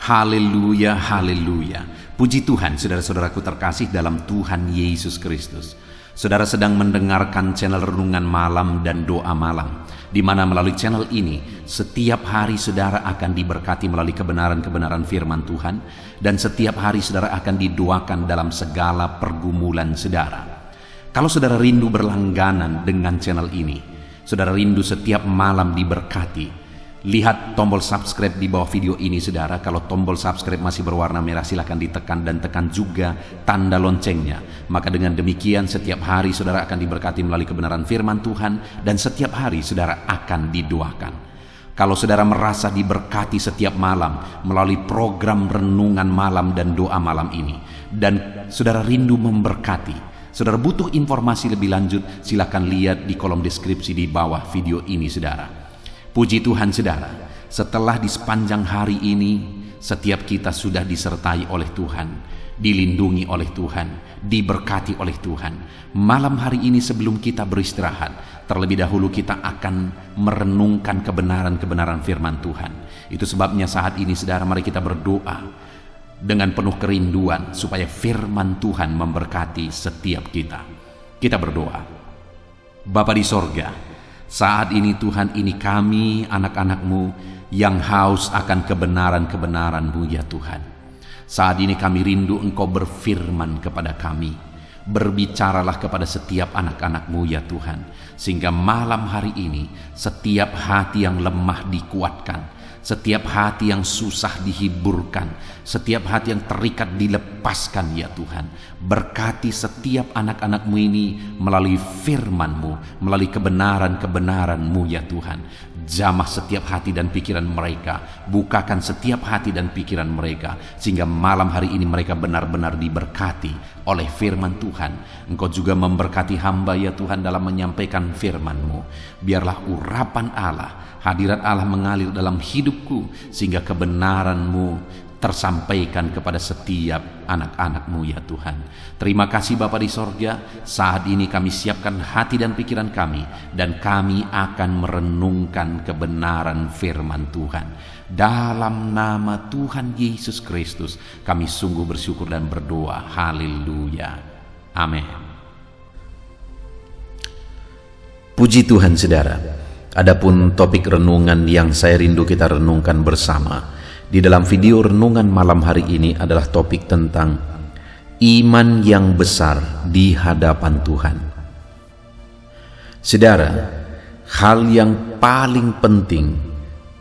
Haleluya, haleluya. Puji Tuhan, saudara-saudaraku terkasih dalam Tuhan Yesus Kristus. Saudara sedang mendengarkan channel Renungan Malam dan Doa Malam, di mana melalui channel ini setiap hari saudara akan diberkati melalui kebenaran-kebenaran firman Tuhan, dan setiap hari saudara akan didoakan dalam segala pergumulan saudara. Kalau saudara rindu berlangganan dengan channel ini, saudara rindu setiap malam diberkati, lihat tombol subscribe di bawah video ini saudara. Kalau tombol subscribe masih berwarna merah, silahkan ditekan dan tekan juga tanda loncengnya. Maka dengan demikian setiap hari saudara akan diberkati melalui kebenaran firman Tuhan, dan setiap hari saudara akan didoakan. Kalau saudara merasa diberkati setiap malam melalui program Renungan Malam dan Doa Malam ini, dan saudara rindu memberkati, saudara butuh informasi lebih lanjut, silahkan lihat di kolom deskripsi di bawah video ini saudara. Puji Tuhan saudara, setelah di sepanjang hari ini setiap kita sudah disertai oleh Tuhan, dilindungi oleh Tuhan, diberkati oleh Tuhan. Malam hari ini sebelum kita beristirahat, terlebih dahulu kita akan merenungkan kebenaran-kebenaran firman Tuhan. Itu sebabnya saat ini saudara, mari kita berdoa dengan penuh kerinduan supaya firman Tuhan memberkati setiap kita. Kita berdoa. Bapa di sorga, saat ini Tuhan, ini kami anak-anak-Mu yang haus akan kebenaran-kebenaran-Mu ya Tuhan. Saat ini kami rindu Engkau berfirman kepada kami. Berbicaralah kepada setiap anak-anak-Mu ya Tuhan, sehingga malam hari ini setiap hati yang lemah dikuatkan, setiap hati yang susah dihiburkan, setiap hati yang terikat dilepaskan ya Tuhan. Berkati setiap anak-anak-Mu ini melalui firman-Mu, melalui kebenaran-kebenaran-Mu ya Tuhan. Jamah setiap hati dan pikiran mereka, bukakan setiap hati dan pikiran mereka, sehingga malam hari ini mereka benar-benar diberkati oleh firman Tuhan. Engkau juga memberkati hamba ya Tuhan dalam menyampaikan firman-Mu. Biarlah urapan Allah, hadirat Allah mengalir dalam hidupku, sehingga kebenaran-Mu tersampaikan kepada setiap anak-anak-Mu ya Tuhan. Terima kasih Bapa di sorga. Saat ini kami siapkan hati dan pikiran kami, dan kami akan merenungkan kebenaran firman Tuhan. Dalam nama Tuhan Yesus Kristus kami sungguh bersyukur dan berdoa. Haleluya. Amin. Puji Tuhan saudara. Adapun topik renungan yang saya rindu kita renungkan bersama di dalam video renungan malam hari ini adalah topik tentang iman yang besar di hadapan Tuhan. Saudara, hal yang paling penting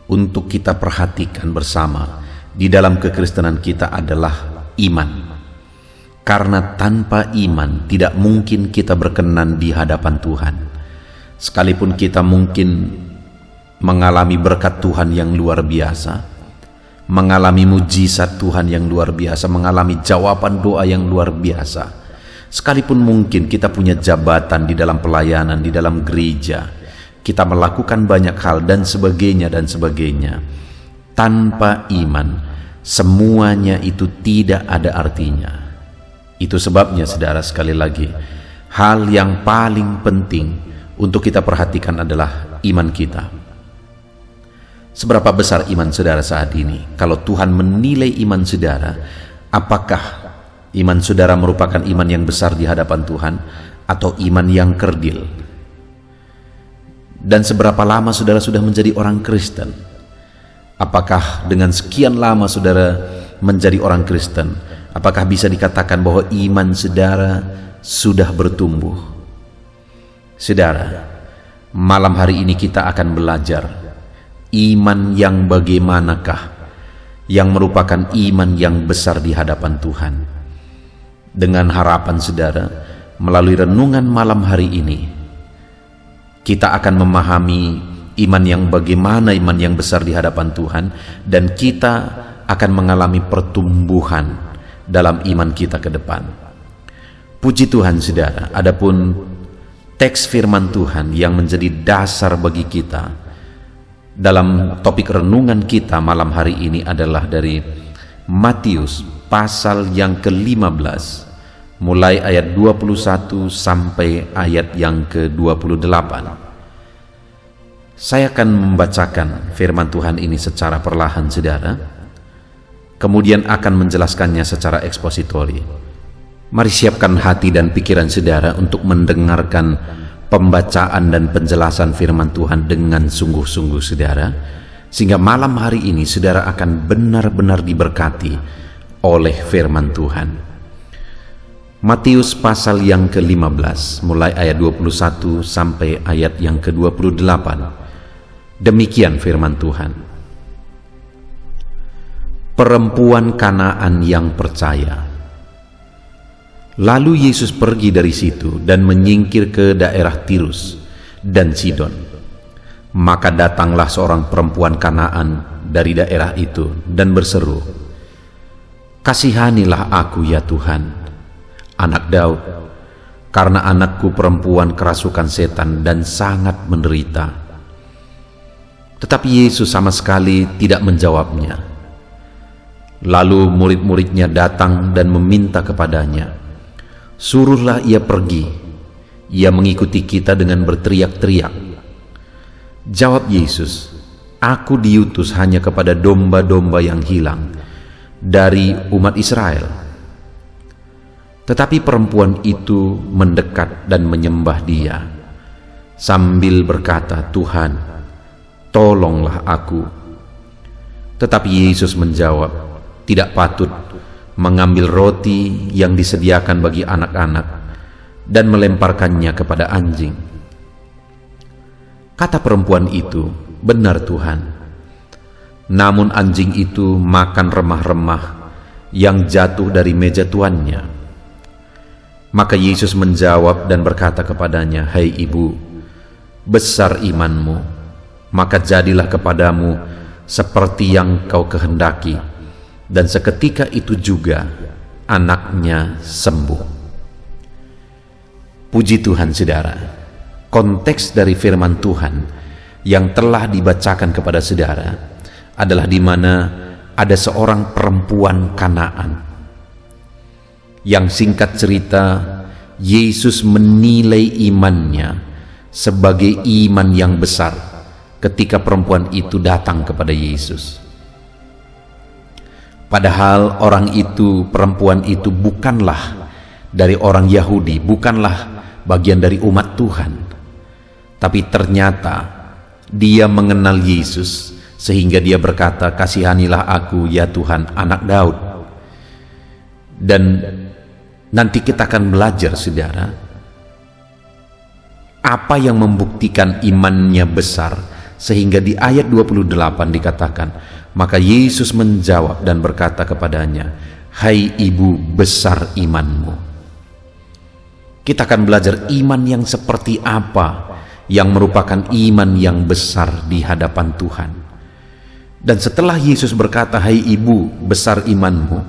untuk kita perhatikan bersama di dalam kekristenan kita adalah iman. Karena tanpa iman tidak mungkin kita berkenan di hadapan Tuhan. Sekalipun kita mungkin mengalami berkat Tuhan yang luar biasa, mengalami mujizat Tuhan yang luar biasa, mengalami jawaban doa yang luar biasa, sekalipun mungkin kita punya jabatan di dalam pelayanan, di dalam gereja, kita melakukan banyak hal dan sebagainya dan sebagainya, tanpa iman semuanya itu tidak ada artinya. Itu sebabnya saudara, sekali lagi, hal yang paling penting untuk kita perhatikan adalah iman kita. Seberapa besar iman saudara saat ini? Kalau Tuhan menilai iman saudara, apakah iman saudara merupakan iman yang besar di hadapan Tuhan atau iman yang kerdil? Dan seberapa lama saudara sudah menjadi orang Kristen? Apakah dengan sekian lama saudara menjadi orang Kristen, apakah bisa dikatakan bahwa iman saudara sudah bertumbuh? Saudara, malam hari ini kita akan belajar iman yang bagaimanakah yang merupakan iman yang besar di hadapan Tuhan. Dengan harapan saudara, melalui renungan malam hari ini, kita akan memahami iman yang bagaimana iman yang besar di hadapan Tuhan, dan kita akan mengalami pertumbuhan dalam iman kita ke depan. Puji Tuhan saudara. Adapun teks firman Tuhan yang menjadi dasar bagi kita dalam topik renungan kita malam hari ini adalah dari Matius pasal yang ke-15, mulai ayat 21 sampai ayat yang ke-28. Saya akan membacakan firman Tuhan ini secara perlahan saudara. kemudian akan menjelaskannya secara ekspositori. Mari siapkan hati dan pikiran saudara untuk mendengarkan pembacaan dan penjelasan firman Tuhan dengan sungguh-sungguh saudara, sehingga malam hari ini saudara akan benar-benar diberkati oleh firman Tuhan. Matius pasal yang ke-15 mulai ayat 21 sampai ayat yang ke-28. Demikian firman Tuhan. Perempuan Kanaan yang percaya. Lalu Yesus pergi dari situ dan menyingkir ke daerah Tirus dan Sidon. Maka datanglah seorang perempuan Kanaan dari daerah itu dan berseru, "Kasihanilah aku ya Tuhan, anak Daud, karena anakku perempuan kerasukan setan dan sangat menderita." Tetapi Yesus sama sekali tidak menjawabnya. Lalu murid-muridnya datang dan meminta kepadanya, "Suruhlah ia pergi, ia mengikuti kita," dengan berteriak-teriak. Jawab Yesus, "Aku diutus hanya kepada domba-domba yang hilang dari umat Israel." Tetapi perempuan itu mendekat dan menyembah Dia sambil berkata, "Tuhan, tolonglah aku." Tetapi Yesus menjawab, "Tidak patut mengambil roti yang disediakan bagi anak-anak dan melemparkannya kepada anjing." Kata perempuan itu, "Benar Tuhan." Namun anjing itu makan remah-remah yang jatuh dari meja tuannya. Maka Yesus menjawab dan berkata kepadanya, "Hai ibu, besar imanmu, maka jadilah kepadamu seperti yang kau kehendaki." Dan seketika itu juga anaknya sembuh. Puji Tuhan saudara, konteks dari firman Tuhan yang telah dibacakan kepada saudara adalah di mana ada seorang perempuan Kanaan yang, singkat cerita, Yesus menilai imannya sebagai iman yang besar ketika perempuan itu datang kepada Yesus. Padahal orang itu, perempuan itu bukanlah dari orang Yahudi, bukanlah bagian dari umat Tuhan. Tapi ternyata dia mengenal Yesus sehingga dia berkata, "Kasihanilah aku ya Tuhan, anak Daud." Dan nanti kita akan belajar saudara, apa yang membuktikan imannya besar, sehingga di ayat 28 dikatakan, maka Yesus menjawab dan berkata kepadanya, "Hai ibu, besar imanmu." Kita akan belajar iman yang seperti apa yang merupakan iman yang besar di hadapan Tuhan. Dan setelah Yesus berkata, "Hai ibu, besar imanmu,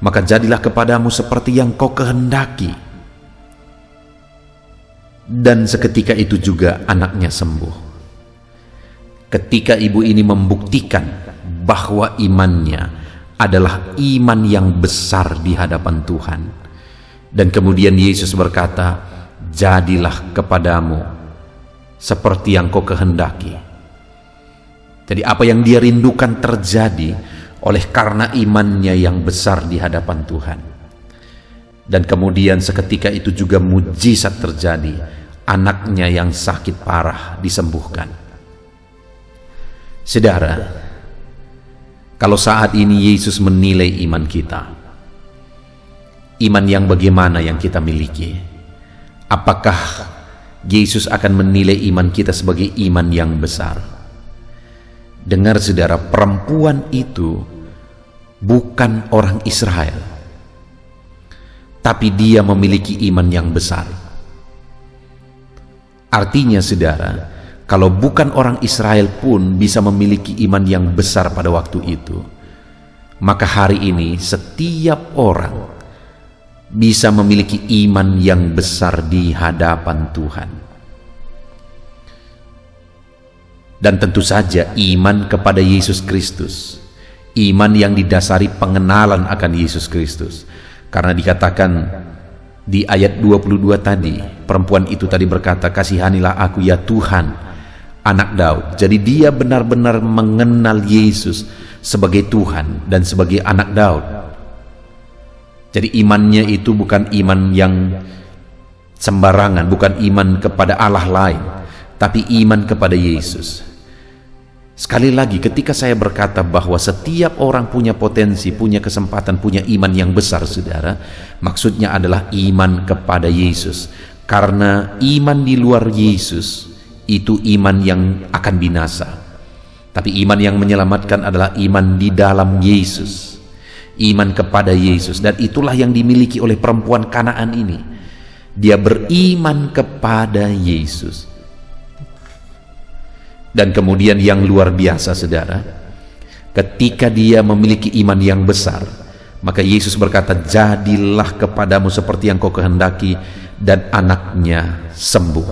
maka jadilah kepadamu seperti yang kau kehendaki." Dan seketika itu juga anaknya sembuh. Ketika ibu ini membuktikan bahwa imannya adalah iman yang besar di hadapan Tuhan. Dan kemudian Yesus berkata, "Jadilah kepadamu seperti yang kau kehendaki." Jadi apa yang dia rindukan terjadi oleh karena imannya yang besar di hadapan Tuhan. Dan kemudian seketika itu juga mujizat terjadi, anaknya yang sakit parah disembuhkan. Saudara, kalau saat ini Yesus menilai iman kita, iman yang bagaimana yang kita miliki? Apakah Yesus akan menilai iman kita sebagai iman yang besar? Dengar saudara, perempuan itu bukan orang Israel, tapi dia memiliki iman yang besar. Artinya saudara, kalau bukan orang Israel pun bisa memiliki iman yang besar pada waktu itu, maka hari ini setiap orang bisa memiliki iman yang besar di hadapan Tuhan. Dan tentu saja iman kepada Yesus Kristus, iman yang didasari pengenalan akan Yesus Kristus. Karena dikatakan di ayat 22 tadi, perempuan itu tadi berkata, "Kasihanilah aku ya Tuhan, anak Daud. Jadi dia benar-benar mengenal Yesus sebagai Tuhan dan sebagai anak Daud. Jadi imannya itu bukan iman yang sembarangan, bukan iman kepada Allah lain, tapi iman kepada Yesus. Sekali lagi, ketika saya berkata bahwa setiap orang punya potensi, punya kesempatan, punya iman yang besar, saudara, maksudnya adalah iman kepada Yesus. Karena iman di luar Yesus itu iman yang akan binasa. Tapi iman yang menyelamatkan adalah iman di dalam Yesus, iman kepada Yesus. Dan itulah yang dimiliki oleh perempuan Kanaan ini. Dia beriman kepada Yesus. Dan kemudian yang luar biasa, saudara, ketika dia memiliki iman yang besar, maka Yesus berkata, jadilah kepadamu seperti yang kau kehendaki, dan anaknya sembuh.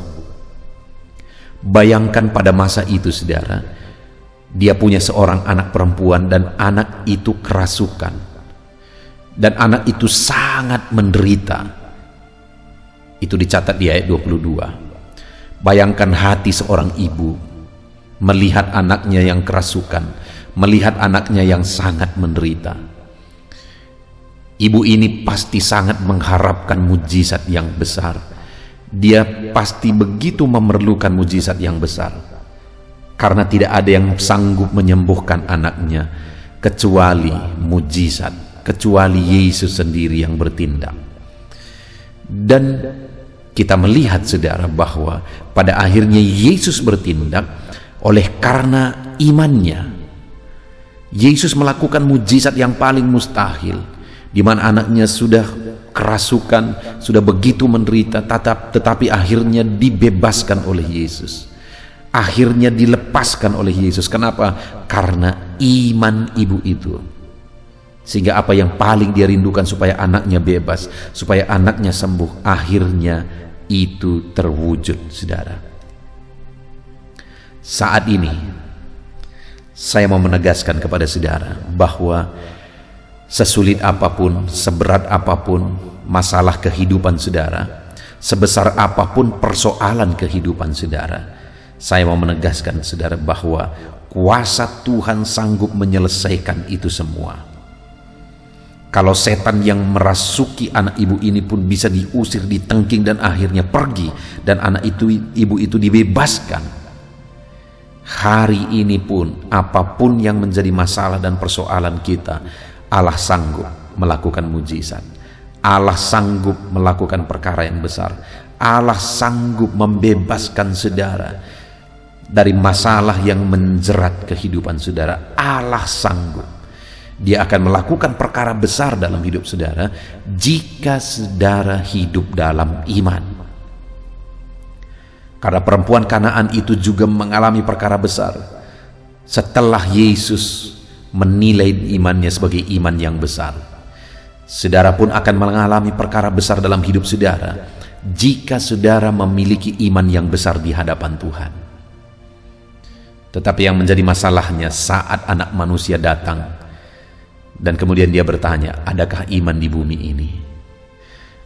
Bayangkan pada masa itu, saudara, dia punya seorang anak perempuan dan anak itu kerasukan, dan anak itu sangat menderita. Itu dicatat di ayat 22. Bayangkan hati seorang ibu melihat anaknya yang kerasukan, melihat anaknya yang sangat menderita. Ibu ini pasti sangat mengharapkan mujizat yang besar. Dia pasti begitu memerlukan mujizat yang besar, karena tidak ada yang sanggup menyembuhkan anaknya kecuali mujizat, kecuali Yesus sendiri yang bertindak. Dan kita melihat, saudara, bahwa pada akhirnya Yesus bertindak. Oleh karena imannya, Yesus melakukan mujizat yang paling mustahil, di mana anaknya sudah kerasukan, sudah begitu menderita, tetapi akhirnya dibebaskan oleh Yesus. Akhirnya dilepaskan oleh Yesus. Kenapa? Karena iman ibu itu. Sehingga apa yang paling dia rindukan, supaya anaknya bebas, supaya anaknya sembuh, akhirnya itu terwujud, saudara. Saat ini saya mau menegaskan kepada saudara bahwa sesulit apapun, seberat apapun masalah kehidupan saudara, sebesar apapun persoalan kehidupan saudara, saya mau menegaskan, saudara, bahwa kuasa Tuhan sanggup menyelesaikan itu semua. Kalau setan yang merasuki anak ibu ini pun bisa diusir, ditengking, dan akhirnya pergi, dan anak ibu itu dibebaskan. Hari ini pun apapun yang menjadi masalah dan persoalan kita, Allah sanggup melakukan mujizat. Allah sanggup melakukan perkara yang besar. Allah sanggup membebaskan saudara dari masalah yang menjerat kehidupan saudara. Allah sanggup. Dia akan melakukan perkara besar dalam hidup saudara jika saudara hidup dalam iman. Karena perempuan Kanaan itu juga mengalami perkara besar setelah Yesus menilai imannya sebagai iman yang besar. Saudara pun akan mengalami perkara besar dalam hidup saudara jika saudara memiliki iman yang besar di hadapan Tuhan. Tetapi yang menjadi masalahnya saat anak manusia datang dan kemudian dia bertanya, adakah iman di bumi ini?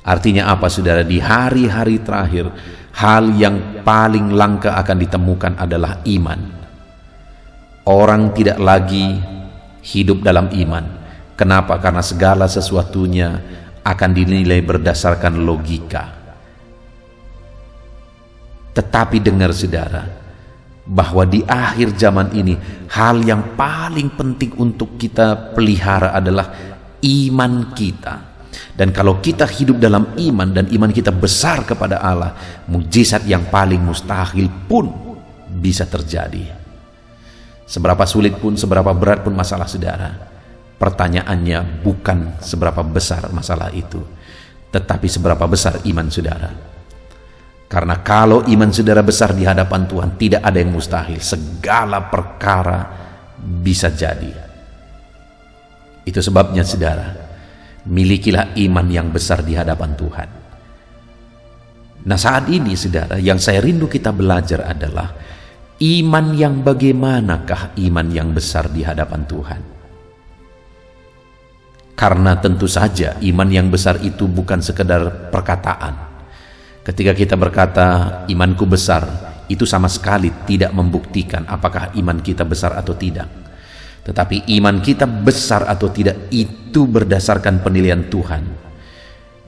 Artinya apa, saudara? Di hari-hari terakhir, hal yang paling langka akan ditemukan adalah iman. Orang tidak lagi hidup dalam iman. Kenapa? Karena segala sesuatunya akan dinilai berdasarkan logika. Tetapi dengar, saudara, bahwa di akhir zaman ini hal yang paling penting untuk kita pelihara adalah iman kita. Dan kalau kita hidup dalam iman dan iman kita besar kepada Allah, mujizat yang paling mustahil pun bisa terjadi. Seberapa sulit pun, seberapa berat pun masalah saudara, pertanyaannya bukan seberapa besar masalah itu, tetapi seberapa besar iman saudara. Karena kalau iman saudara besar di hadapan Tuhan, tidak ada yang mustahil. Segala perkara bisa jadi. Itu sebabnya, saudara, milikilah iman yang besar di hadapan Tuhan. Nah, saat ini, saudara, yang saya rindu kita belajar adalah iman yang bagaimanakah iman yang besar di hadapan Tuhan. Karena tentu saja iman yang besar itu bukan sekedar perkataan. Ketika kita berkata imanku besar, itu sama sekali tidak membuktikan apakah iman kita besar atau tidak. Tetapi iman kita besar atau tidak itu berdasarkan penilaian Tuhan.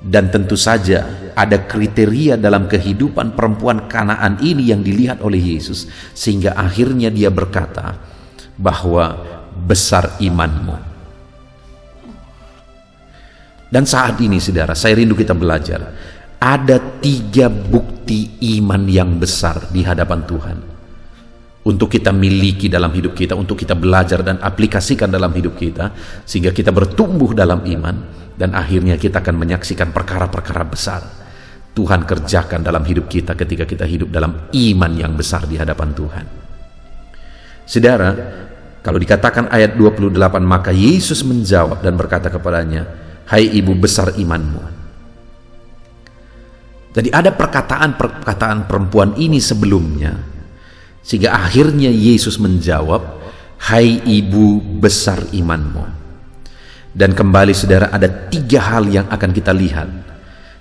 Dan tentu saja ada kriteria dalam kehidupan perempuan Kanaan ini yang dilihat oleh Yesus, sehingga akhirnya dia berkata bahwa besar imanmu. Dan saat ini saudara, saya rindu kita belajar. Ada 3 bukti iman yang besar di hadapan Tuhan untuk kita miliki dalam hidup kita, untuk kita belajar dan aplikasikan dalam hidup kita, sehingga kita bertumbuh dalam iman dan akhirnya kita akan menyaksikan perkara-perkara besar Tuhan kerjakan dalam hidup kita ketika kita hidup dalam iman yang besar di hadapan Tuhan. Saudara, kalau dikatakan ayat 28, maka Yesus menjawab dan berkata kepadanya, "Hai ibu, besar imanmu." Jadi ada perkataan perempuan ini sebelumnya, sehingga akhirnya Yesus menjawab, "Hai ibu, besar imanmu." Dan kembali saudara, ada 3 hal yang akan kita lihat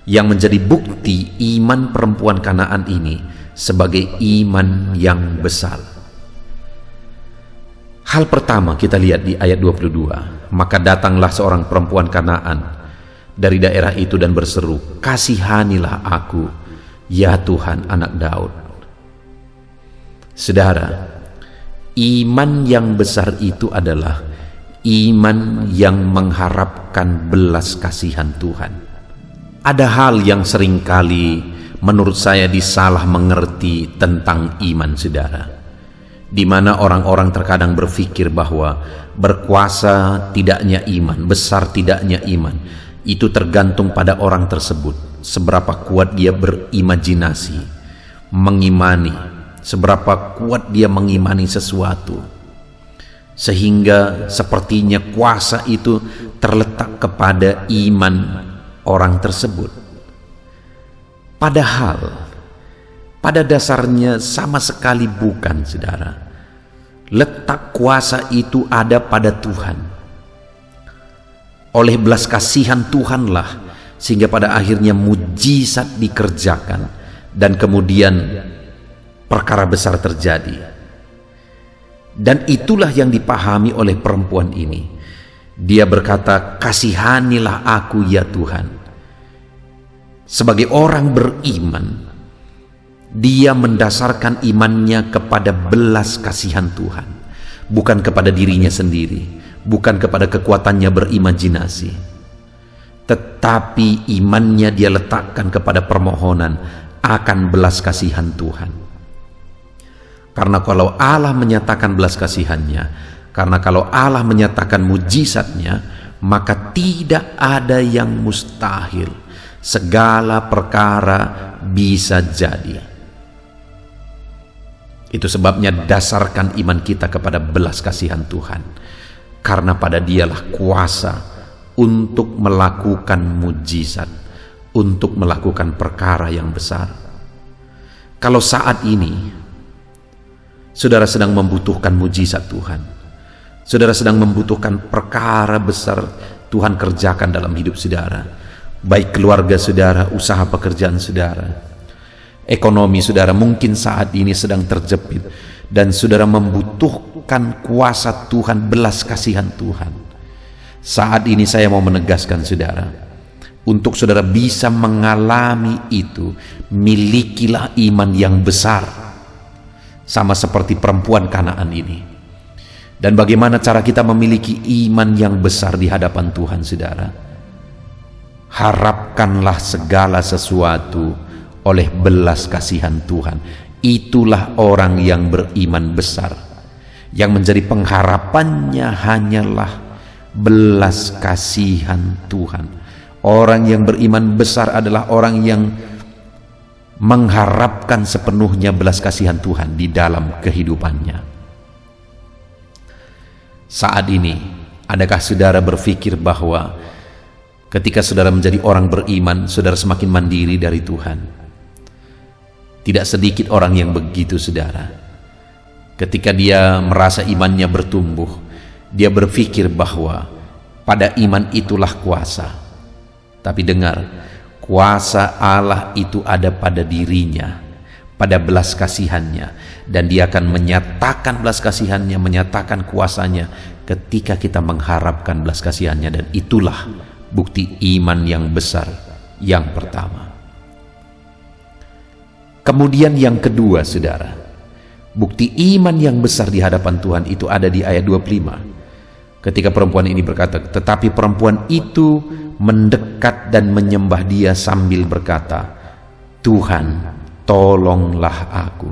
yang menjadi bukti iman perempuan Kanaan ini sebagai iman yang besar. Hal pertama kita lihat di ayat 22, maka datanglah seorang perempuan Kanaan dari daerah itu dan berseru, "Kasihanilah aku, ya Tuhan, anak Daud." Saudara, iman yang besar itu adalah iman yang mengharapkan belas kasihan Tuhan. Ada hal yang seringkali menurut saya disalah mengerti tentang iman saudara, di mana orang-orang terkadang berpikir bahwa berkuasa tidaknya iman, besar tidaknya iman, itu tergantung pada orang tersebut, seberapa kuat dia berimajinasi, mengimani, seberapa kuat dia mengimani sesuatu, sehingga sepertinya kuasa itu terletak kepada iman orang tersebut. Padahal pada dasarnya sama sekali bukan, saudara. Letak kuasa itu ada pada Tuhan. Oleh belas kasihan Tuhanlah sehingga pada akhirnya mujizat dikerjakan dan kemudian perkara besar terjadi. Dan itulah yang dipahami oleh perempuan ini. Dia berkata, "Kasihanilah aku ya Tuhan." Sebagai orang beriman, dia mendasarkan imannya kepada belas kasihan Tuhan, bukan kepada dirinya sendiri, bukan kepada kekuatannya berimajinasi, tetapi imannya dia letakkan kepada permohonan akan belas kasihan Tuhan. Karena kalau Allah menyatakan belas kasihannya, karena kalau Allah menyatakan mujizatnya, maka tidak ada yang mustahil. Segala perkara bisa jadi. Itu sebabnya dasarkan iman kita kepada belas kasihan Tuhan, karena pada dialah kuasa untuk melakukan mujizat, untuk melakukan perkara yang besar. Kalau saat ini saudara sedang membutuhkan mujizat Tuhan, saudara sedang membutuhkan perkara besar Tuhan kerjakan dalam hidup saudara, baik keluarga saudara, usaha pekerjaan saudara, ekonomi saudara mungkin saat ini sedang terjepit dan saudara membutuhkan kuasa Tuhan, belas kasihan Tuhan. Saat ini saya mau menegaskan saudara, untuk saudara bisa mengalami itu, milikilah iman yang besar, sama seperti perempuan Kanaan ini. Dan bagaimana cara kita memiliki iman yang besar di hadapan Tuhan saudara? Harapkanlah segala sesuatu oleh belas kasihan Tuhan. Itulah orang yang beriman besar, yang menjadi pengharapannya hanyalah belas kasihan Tuhan. Orang yang beriman besar adalah orang yang mengharapkan sepenuhnya belas kasihan Tuhan di dalam kehidupannya. Saat ini, adakah saudara berpikir bahwa ketika saudara menjadi orang beriman, saudara semakin mandiri dari Tuhan? Tidak sedikit orang yang begitu saudara. Ketika dia merasa imannya bertumbuh, dia berpikir bahwa pada iman itulah kuasa. Tapi dengar, kuasa Allah itu ada pada dirinya, pada belas kasihannya, dan dia akan menyatakan belas kasihannya, menyatakan kuasanya ketika kita mengharapkan belas kasihannya. Dan itulah bukti iman yang besar yang pertama. Kemudian yang kedua, saudara, bukti iman yang besar di hadapan Tuhan itu ada di ayat 25. Ketika perempuan ini berkata, tetapi perempuan itu mendekat dan menyembah dia sambil berkata, Tuhan, tolonglah aku.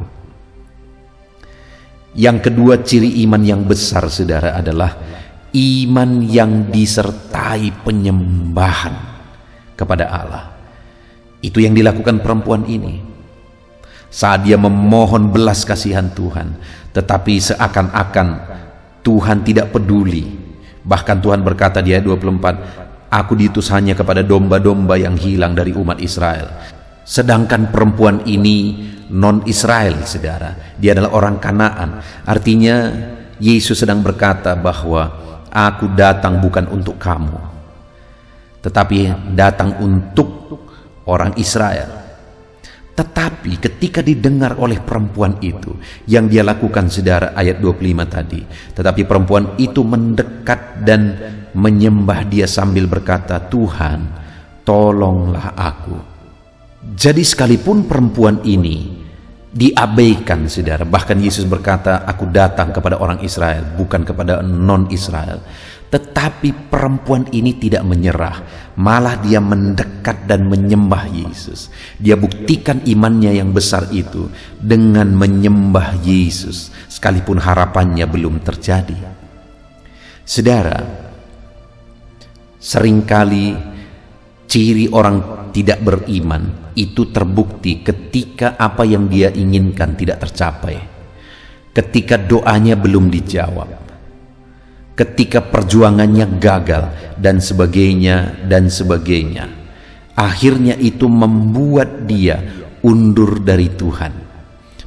Yang kedua ciri iman yang besar, saudara, adalah iman yang disertai penyembahan kepada Allah. Itu yang dilakukan perempuan ini saat dia memohon belas kasihan Tuhan, tetapi seakan-akan Tuhan tidak peduli. Bahkan Tuhan berkata di ayat 24, aku diutus hanya kepada domba-domba yang hilang dari umat Israel. Sedangkan perempuan ini non-Israel, saudara. Dia adalah orang Kanaan. Artinya Yesus sedang berkata bahwa aku datang bukan untuk kamu, tetapi datang untuk orang Israel. Tetapi ketika didengar oleh perempuan itu, yang dia lakukan, saudara, ayat 25 tadi, tetapi perempuan itu mendekat dan menyembah dia sambil berkata, Tuhan, tolonglah aku. Jadi sekalipun perempuan ini diabaikan, saudara, bahkan Yesus berkata, aku datang kepada orang Israel, bukan kepada non-Israel. Tetapi perempuan ini tidak menyerah, malah dia mendekat dan menyembah Yesus. Dia buktikan imannya yang besar itu dengan menyembah Yesus, sekalipun harapannya belum terjadi. Saudara, seringkali ciri orang tidak beriman itu terbukti ketika apa yang dia inginkan tidak tercapai, ketika doanya belum dijawab, ketika perjuangannya gagal, dan sebagainya dan sebagainya. Akhirnya itu membuat dia undur dari Tuhan,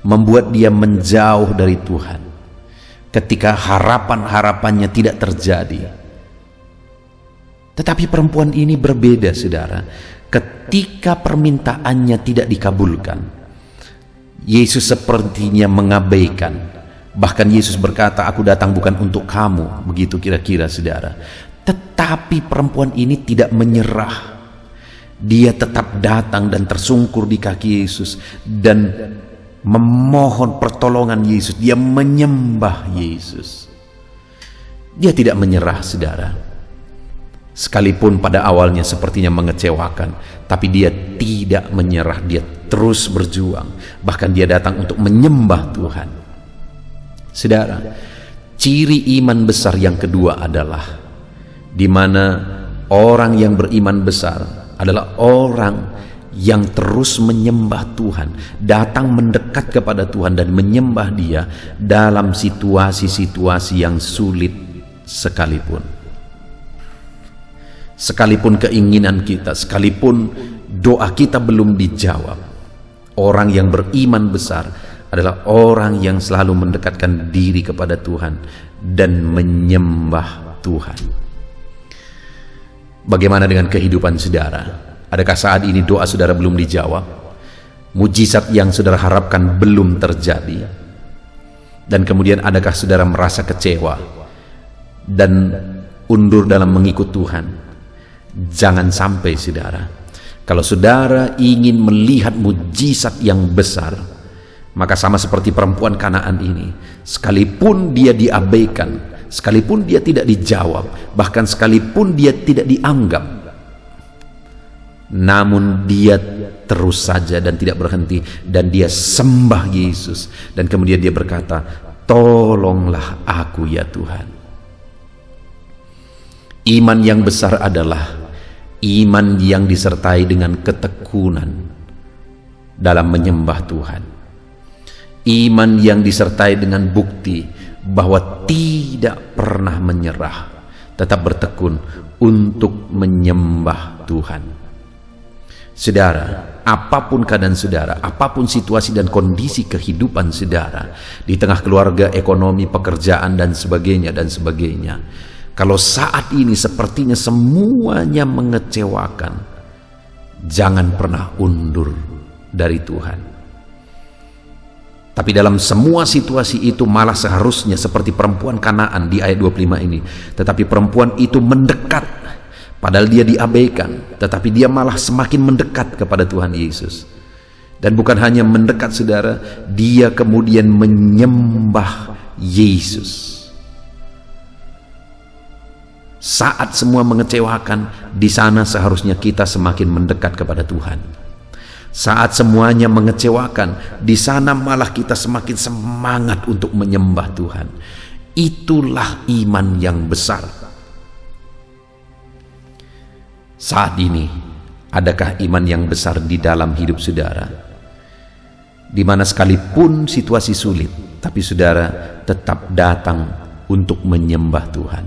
membuat dia menjauh dari Tuhan ketika harapan-harapannya tidak terjadi. Tetapi perempuan ini berbeda, saudara. Ketika permintaannya tidak dikabulkan, Yesus sepertinya mengabaikan. Bahkan Yesus berkata, aku datang bukan untuk kamu, begitu kira-kira, saudara. Tetapi perempuan ini tidak menyerah. Dia tetap datang dan tersungkur di kaki Yesus dan memohon pertolongan Yesus. Dia menyembah Yesus. Dia tidak menyerah, saudara. Sekalipun pada awalnya sepertinya mengecewakan, tapi dia tidak menyerah. Dia terus berjuang. Bahkan dia datang untuk menyembah Tuhan. Saudara, ciri iman besar yang kedua adalah di mana orang yang beriman besar adalah orang yang terus menyembah Tuhan, datang mendekat kepada Tuhan dan menyembah Dia dalam situasi-situasi yang sulit sekalipun. Sekalipun keinginan kita, sekalipun doa kita belum dijawab, orang yang beriman besar adalah orang yang selalu mendekatkan diri kepada Tuhan dan menyembah Tuhan. Bagaimana dengan kehidupan saudara? Adakah saat ini doa saudara belum dijawab? Mujizat yang saudara harapkan belum terjadi? Dan kemudian adakah saudara merasa kecewa dan undur dalam mengikut Tuhan? Jangan sampai, saudara. Kalau saudara ingin melihat mujizat yang besar, maka sama seperti perempuan Kanaan ini, sekalipun dia diabaikan, sekalipun dia tidak dijawab, bahkan sekalipun dia tidak dianggap, namun dia terus saja dan tidak berhenti, dan dia sembah Yesus, dan kemudian dia berkata, tolonglah aku ya Tuhan. Iman yang besar adalah iman yang disertai dengan ketekunan dalam menyembah Tuhan. Iman yang disertai dengan bukti bahwa tidak pernah menyerah, tetap bertekun untuk menyembah Tuhan. Saudara, apapun keadaan saudara, apapun situasi dan kondisi kehidupan saudara, di tengah keluarga, ekonomi, pekerjaan, dan sebagainya, kalau saat ini sepertinya semuanya mengecewakan, jangan pernah undur dari Tuhan. Tapi dalam semua situasi itu malah seharusnya seperti perempuan Kanaan di ayat 25 ini. Tetapi perempuan itu mendekat, padahal dia diabaikan, tetapi dia malah semakin mendekat kepada Tuhan Yesus. Dan bukan hanya mendekat, saudara, dia kemudian menyembah Yesus. Saat semua mengecewakan, di sana seharusnya kita semakin mendekat kepada Tuhan. Saat semuanya mengecewakan, di sana malah kita semakin semangat untuk menyembah Tuhan. Itulah iman yang besar. Saat ini, adakah iman yang besar di dalam hidup saudara? Di mana sekalipun situasi sulit, tapi saudara tetap datang untuk menyembah Tuhan.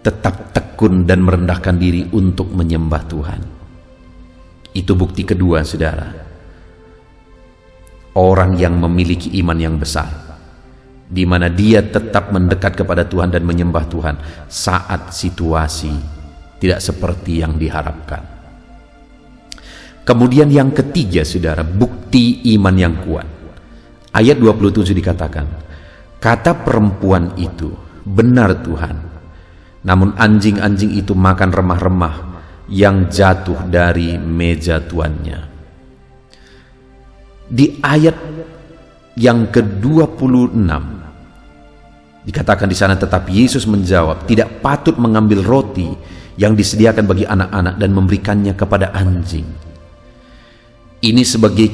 Tetap tekun dan merendahkan diri untuk menyembah Tuhan. Itu bukti kedua, saudara. Orang yang memiliki iman yang besar, di mana dia tetap mendekat kepada Tuhan dan menyembah Tuhan saat situasi tidak seperti yang diharapkan. Kemudian yang ketiga, saudara, bukti iman yang kuat. Ayat 27 dikatakan, kata perempuan itu, benar Tuhan, namun anjing-anjing itu makan remah-remah yang jatuh dari meja tuannya. Di ayat yang ke-26 dikatakan di sana, tetapi Yesus menjawab, tidak patut mengambil roti yang disediakan bagi anak-anak dan memberikannya kepada anjing. Ini sebagai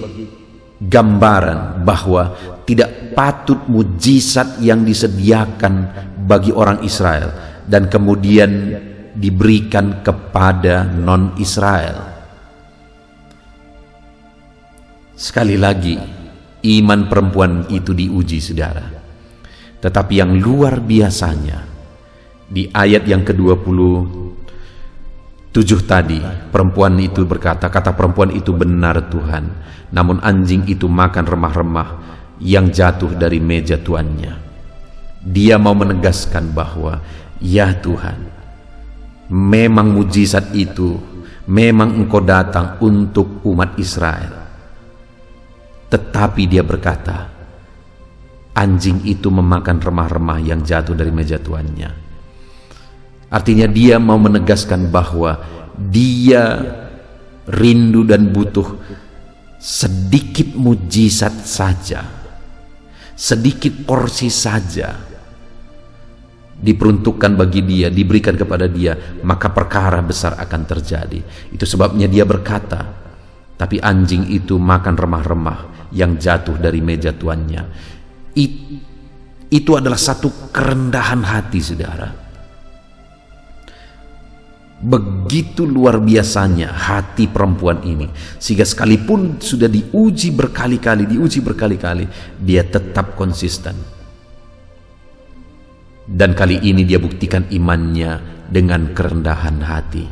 gambaran bahwa tidak patut mujizat yang disediakan bagi orang Israel dan kemudian diberikan kepada non-Israel. Sekali lagi, iman perempuan itu diuji, saudara. Tetapi yang luar biasanya, di ayat yang ke-27 tadi, perempuan itu berkata, kata perempuan itu, benar Tuhan, namun anjing itu makan remah-remah yang jatuh dari meja tuannya. Dia mau menegaskan bahwa, ya Tuhan, memang mujizat itu, memang Engkau datang untuk umat Israel. Tetapi dia berkata, anjing itu memakan remah-remah yang jatuh dari meja tuannya. Artinya dia mau menegaskan bahwa dia rindu dan butuh sedikit mujizat saja, sedikit porsi saja diperuntukkan bagi dia, diberikan kepada dia, maka perkara besar akan terjadi. Itu sebabnya dia berkata, tapi anjing itu makan remah-remah yang jatuh dari meja tuannya. Itu adalah satu kerendahan hati, saudara. Begitu luar biasanya hati perempuan ini, sehingga sekalipun sudah diuji berkali-kali, dia tetap konsisten. Dan kali ini dia buktikan imannya dengan kerendahan hati.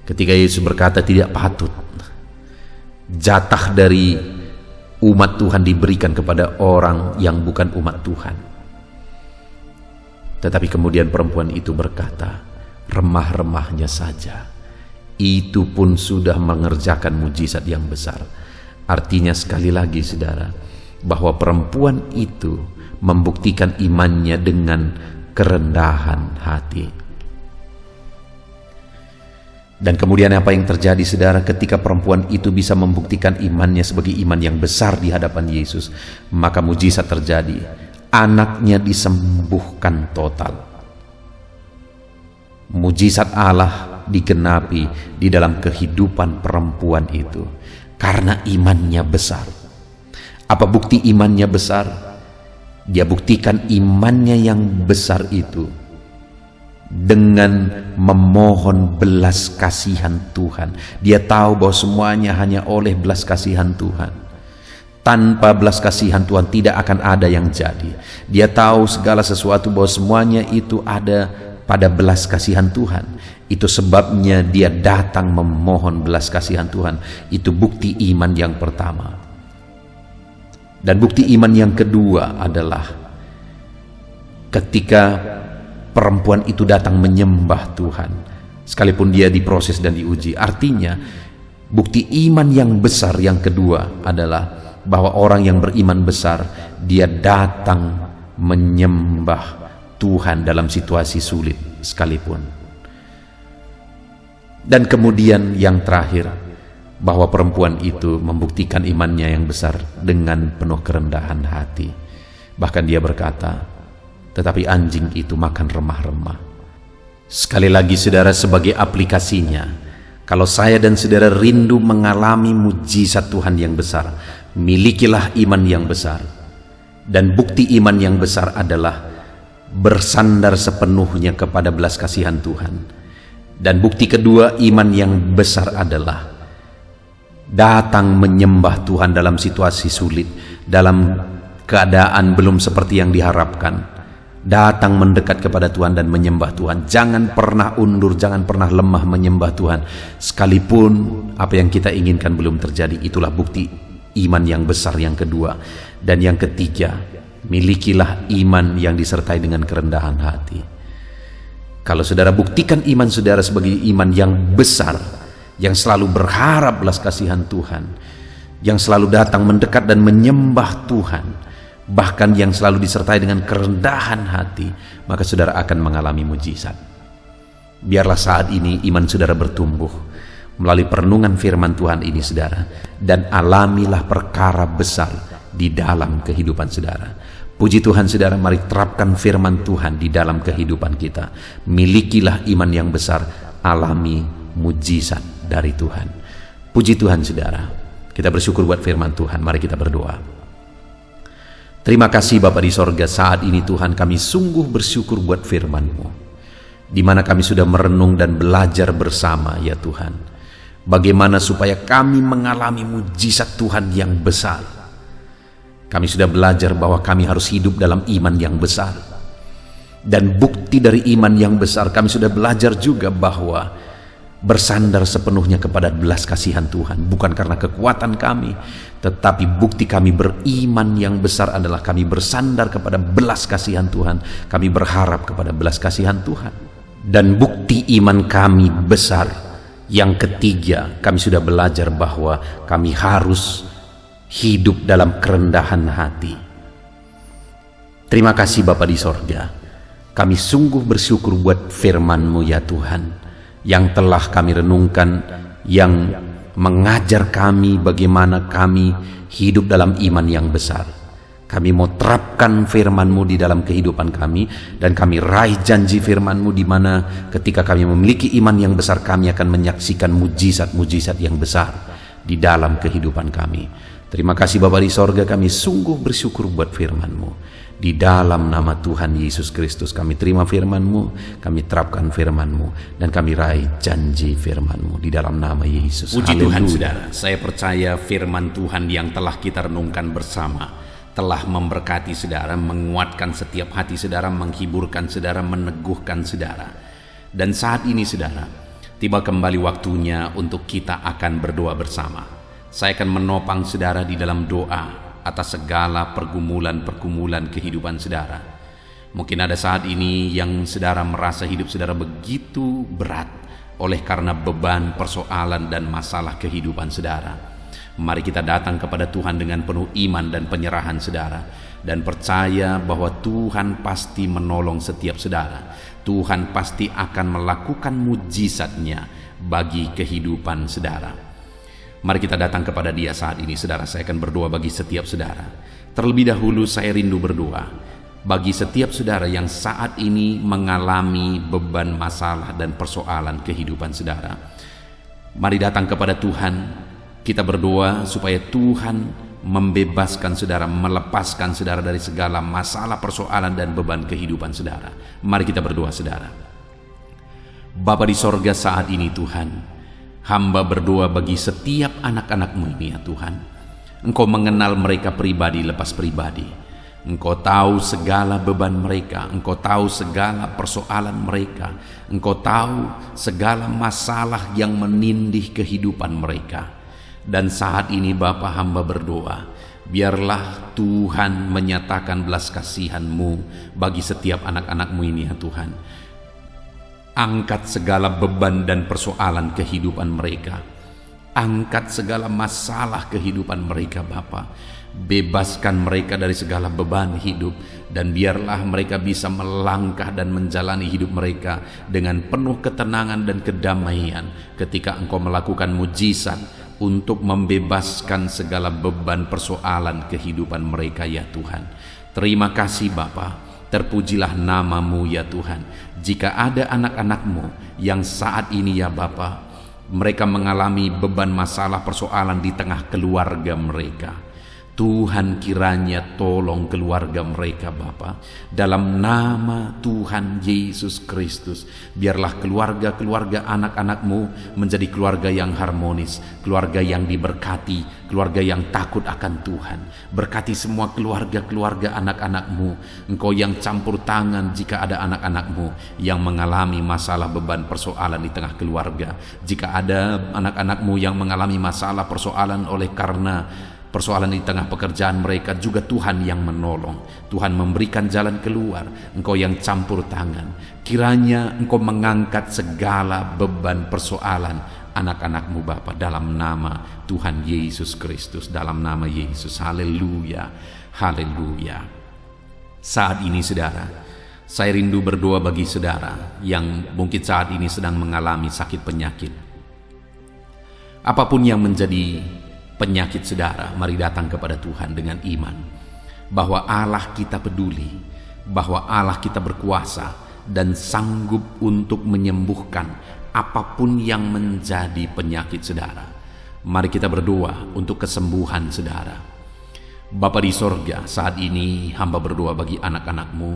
Ketika Yesus berkata tidak patut jatah dari umat Tuhan diberikan kepada orang yang bukan umat Tuhan. Tetapi kemudian perempuan itu berkata, remah-remahnya saja, itu pun sudah mengerjakan mujizat yang besar. Artinya sekali lagi, saudara, bahwa perempuan itu membuktikan imannya dengan kerendahan hati. Dan kemudian apa yang terjadi, saudara, ketika perempuan itu bisa membuktikan imannya sebagai iman yang besar di hadapan Yesus, maka mujizat terjadi. Anaknya disembuhkan total. Mujizat Allah digenapi di dalam kehidupan perempuan itu karena imannya besar. Apa bukti imannya besar? Dia buktikan imannya yang besar itu dengan memohon belas kasihan Tuhan. Dia tahu bahwa semuanya hanya oleh belas kasihan Tuhan. Tanpa belas kasihan Tuhan tidak akan ada yang jadi. Dia tahu segala sesuatu bahwa semuanya itu ada pada belas kasihan Tuhan. Itu sebabnya dia datang memohon belas kasihan Tuhan. Itu bukti iman yang pertama. Dan bukti iman yang kedua adalah ketika perempuan itu datang menyembah Tuhan, sekalipun dia diproses dan diuji. Artinya bukti iman yang besar yang kedua adalah bahwa orang yang beriman besar, dia datang menyembah Tuhan dalam situasi sulit sekalipun. Dan kemudian yang terakhir, bahwa perempuan itu membuktikan imannya yang besar dengan penuh kerendahan hati. Bahkan dia berkata, tetapi anjing itu makan remah-remah. Sekali lagi saudara, sebagai aplikasinya, kalau saya dan saudara rindu mengalami mujizat Tuhan yang besar, milikilah iman yang besar. Dan bukti iman yang besar adalah bersandar sepenuhnya kepada belas kasihan Tuhan. Dan bukti kedua iman yang besar adalah datang menyembah Tuhan dalam situasi sulit, dalam keadaan belum seperti yang diharapkan. Datang mendekat kepada Tuhan dan menyembah Tuhan. Jangan pernah undur, jangan pernah lemah menyembah Tuhan, sekalipun apa yang kita inginkan belum terjadi. Itulah bukti iman yang besar yang kedua. Dan yang ketiga, milikilah iman yang disertai dengan kerendahan hati. Kalau saudara buktikan iman saudara sebagai iman yang besar, yang selalu berharap belas kasihan Tuhan, yang selalu datang mendekat dan menyembah Tuhan, bahkan yang selalu disertai dengan kerendahan hati, maka saudara akan mengalami mujizat. Biarlah saat ini iman saudara bertumbuh melalui perenungan firman Tuhan ini saudara, dan alamilah perkara besar di dalam kehidupan saudara. Puji Tuhan saudara, mari terapkan firman Tuhan di dalam kehidupan kita. Milikilah iman yang besar, alami mujizat dari Tuhan. Puji Tuhan saudara, kita bersyukur buat firman Tuhan. Mari kita berdoa. Terima kasih Bapa di sorga, saat ini Tuhan kami sungguh bersyukur buat firman-Mu, di mana kami sudah merenung dan belajar bersama ya Tuhan, bagaimana supaya kami mengalami mujizat Tuhan yang besar. Kami sudah belajar bahwa kami harus hidup dalam iman yang besar, dan bukti dari iman yang besar kami sudah belajar juga bahwa bersandar sepenuhnya kepada belas kasihan Tuhan, bukan karena kekuatan kami, tetapi bukti kami beriman yang besar adalah kami bersandar kepada belas kasihan Tuhan. Kami berharap kepada belas kasihan Tuhan. Dan bukti iman kami besar yang ketiga, kami sudah belajar bahwa kami harus hidup dalam kerendahan hati. Terima kasih Bapa di sorga, kami sungguh bersyukur buat firman-Mu ya Tuhan, yang telah kami renungkan, yang mengajar kami bagaimana kami hidup dalam iman yang besar. Kami mau terapkan firman-Mu di dalam kehidupan kami, dan kami raih janji firman-Mu di mana ketika kami memiliki iman yang besar, kami akan menyaksikan mujizat-mujizat yang besar di dalam kehidupan kami. Terima kasih Bapa di sorga, kami sungguh bersyukur buat firman-Mu. Di dalam nama Tuhan Yesus Kristus kami terima firman-Mu, kami terapkan firman-Mu, dan kami raih janji firman-Mu di dalam nama Yesus. Puji Tuhan saudara, saya percaya firman Tuhan yang telah kita renungkan bersama telah memberkati saudara, menguatkan setiap hati saudara, menghiburkan saudara, meneguhkan saudara. Dan saat ini saudara, tiba kembali waktunya untuk kita akan berdoa bersama. Saya akan menopang saudara di dalam doa atas segala pergumulan-pergumulan kehidupan saudara. Mungkin ada saat ini yang saudara merasa hidup saudara begitu berat oleh karena beban, persoalan, dan masalah kehidupan saudara. Mari kita datang kepada Tuhan dengan penuh iman dan penyerahan saudara, dan percaya bahwa Tuhan pasti menolong setiap saudara. Tuhan pasti akan melakukan mujizat-Nya bagi kehidupan saudara. Mari kita datang kepada Dia saat ini saudara. Saya akan berdoa bagi setiap saudara. Terlebih dahulu saya rindu berdoa bagi setiap saudara yang saat ini mengalami beban, masalah, dan persoalan kehidupan saudara. Mari datang kepada Tuhan. Kita berdoa supaya Tuhan membebaskan saudara, melepaskan saudara dari segala masalah, persoalan, dan beban kehidupan saudara. Mari kita berdoa saudara. Bapa di sorga, saat ini Tuhan, hamba berdoa bagi setiap anak-anak-Mu ini ya Tuhan. Engkau mengenal mereka pribadi lepas pribadi. Engkau tahu segala beban mereka. Engkau tahu segala persoalan mereka. Engkau tahu segala masalah yang menindih kehidupan mereka. Dan saat ini Bapa, hamba berdoa, biarlah Tuhan menyatakan belas kasihan-Mu bagi setiap anak-anak-Mu ini ya Tuhan. Angkat segala beban dan persoalan kehidupan mereka. Angkat segala masalah kehidupan mereka Bapa. Bebaskan mereka dari segala beban hidup, dan biarlah mereka bisa melangkah dan menjalani hidup mereka dengan penuh ketenangan dan kedamaian ketika Engkau melakukan mujizat untuk membebaskan segala beban persoalan kehidupan mereka ya Tuhan. Terima kasih Bapa, terpujilah nama-Mu ya Tuhan. Jika ada anak-anak-Mu yang saat ini ya Bapa, mereka mengalami beban masalah persoalan di tengah keluarga mereka, Tuhan kiranya tolong keluarga mereka Bapa. Dalam nama Tuhan Yesus Kristus, biarlah keluarga-keluarga anak-anak-Mu menjadi keluarga yang harmonis, keluarga yang diberkati, keluarga yang takut akan Tuhan. Berkati semua keluarga-keluarga anak-anak-Mu. Engkau yang campur tangan jika ada anak-anak-Mu yang mengalami masalah beban persoalan di tengah keluarga. Jika ada anak-anak-Mu yang mengalami masalah persoalan oleh karena persoalan di tengah pekerjaan mereka, juga Tuhan yang menolong. Tuhan memberikan jalan keluar. Engkau yang campur tangan. Kiranya Engkau mengangkat segala beban persoalan anak-anak-Mu Bapa, dalam nama Tuhan Yesus Kristus, dalam nama Yesus. Haleluya, haleluya. Saat ini saudara, saya rindu berdoa bagi saudara yang mungkin saat ini sedang mengalami sakit penyakit. Apapun yang menjadi penyakit saudara, mari datang kepada Tuhan dengan iman bahwa Allah kita peduli, bahwa Allah kita berkuasa dan sanggup untuk menyembuhkan apapun yang menjadi penyakit saudara. Mari kita berdoa untuk kesembuhan saudara. Bapa di sorga, saat ini hamba berdoa bagi anak-anak-Mu.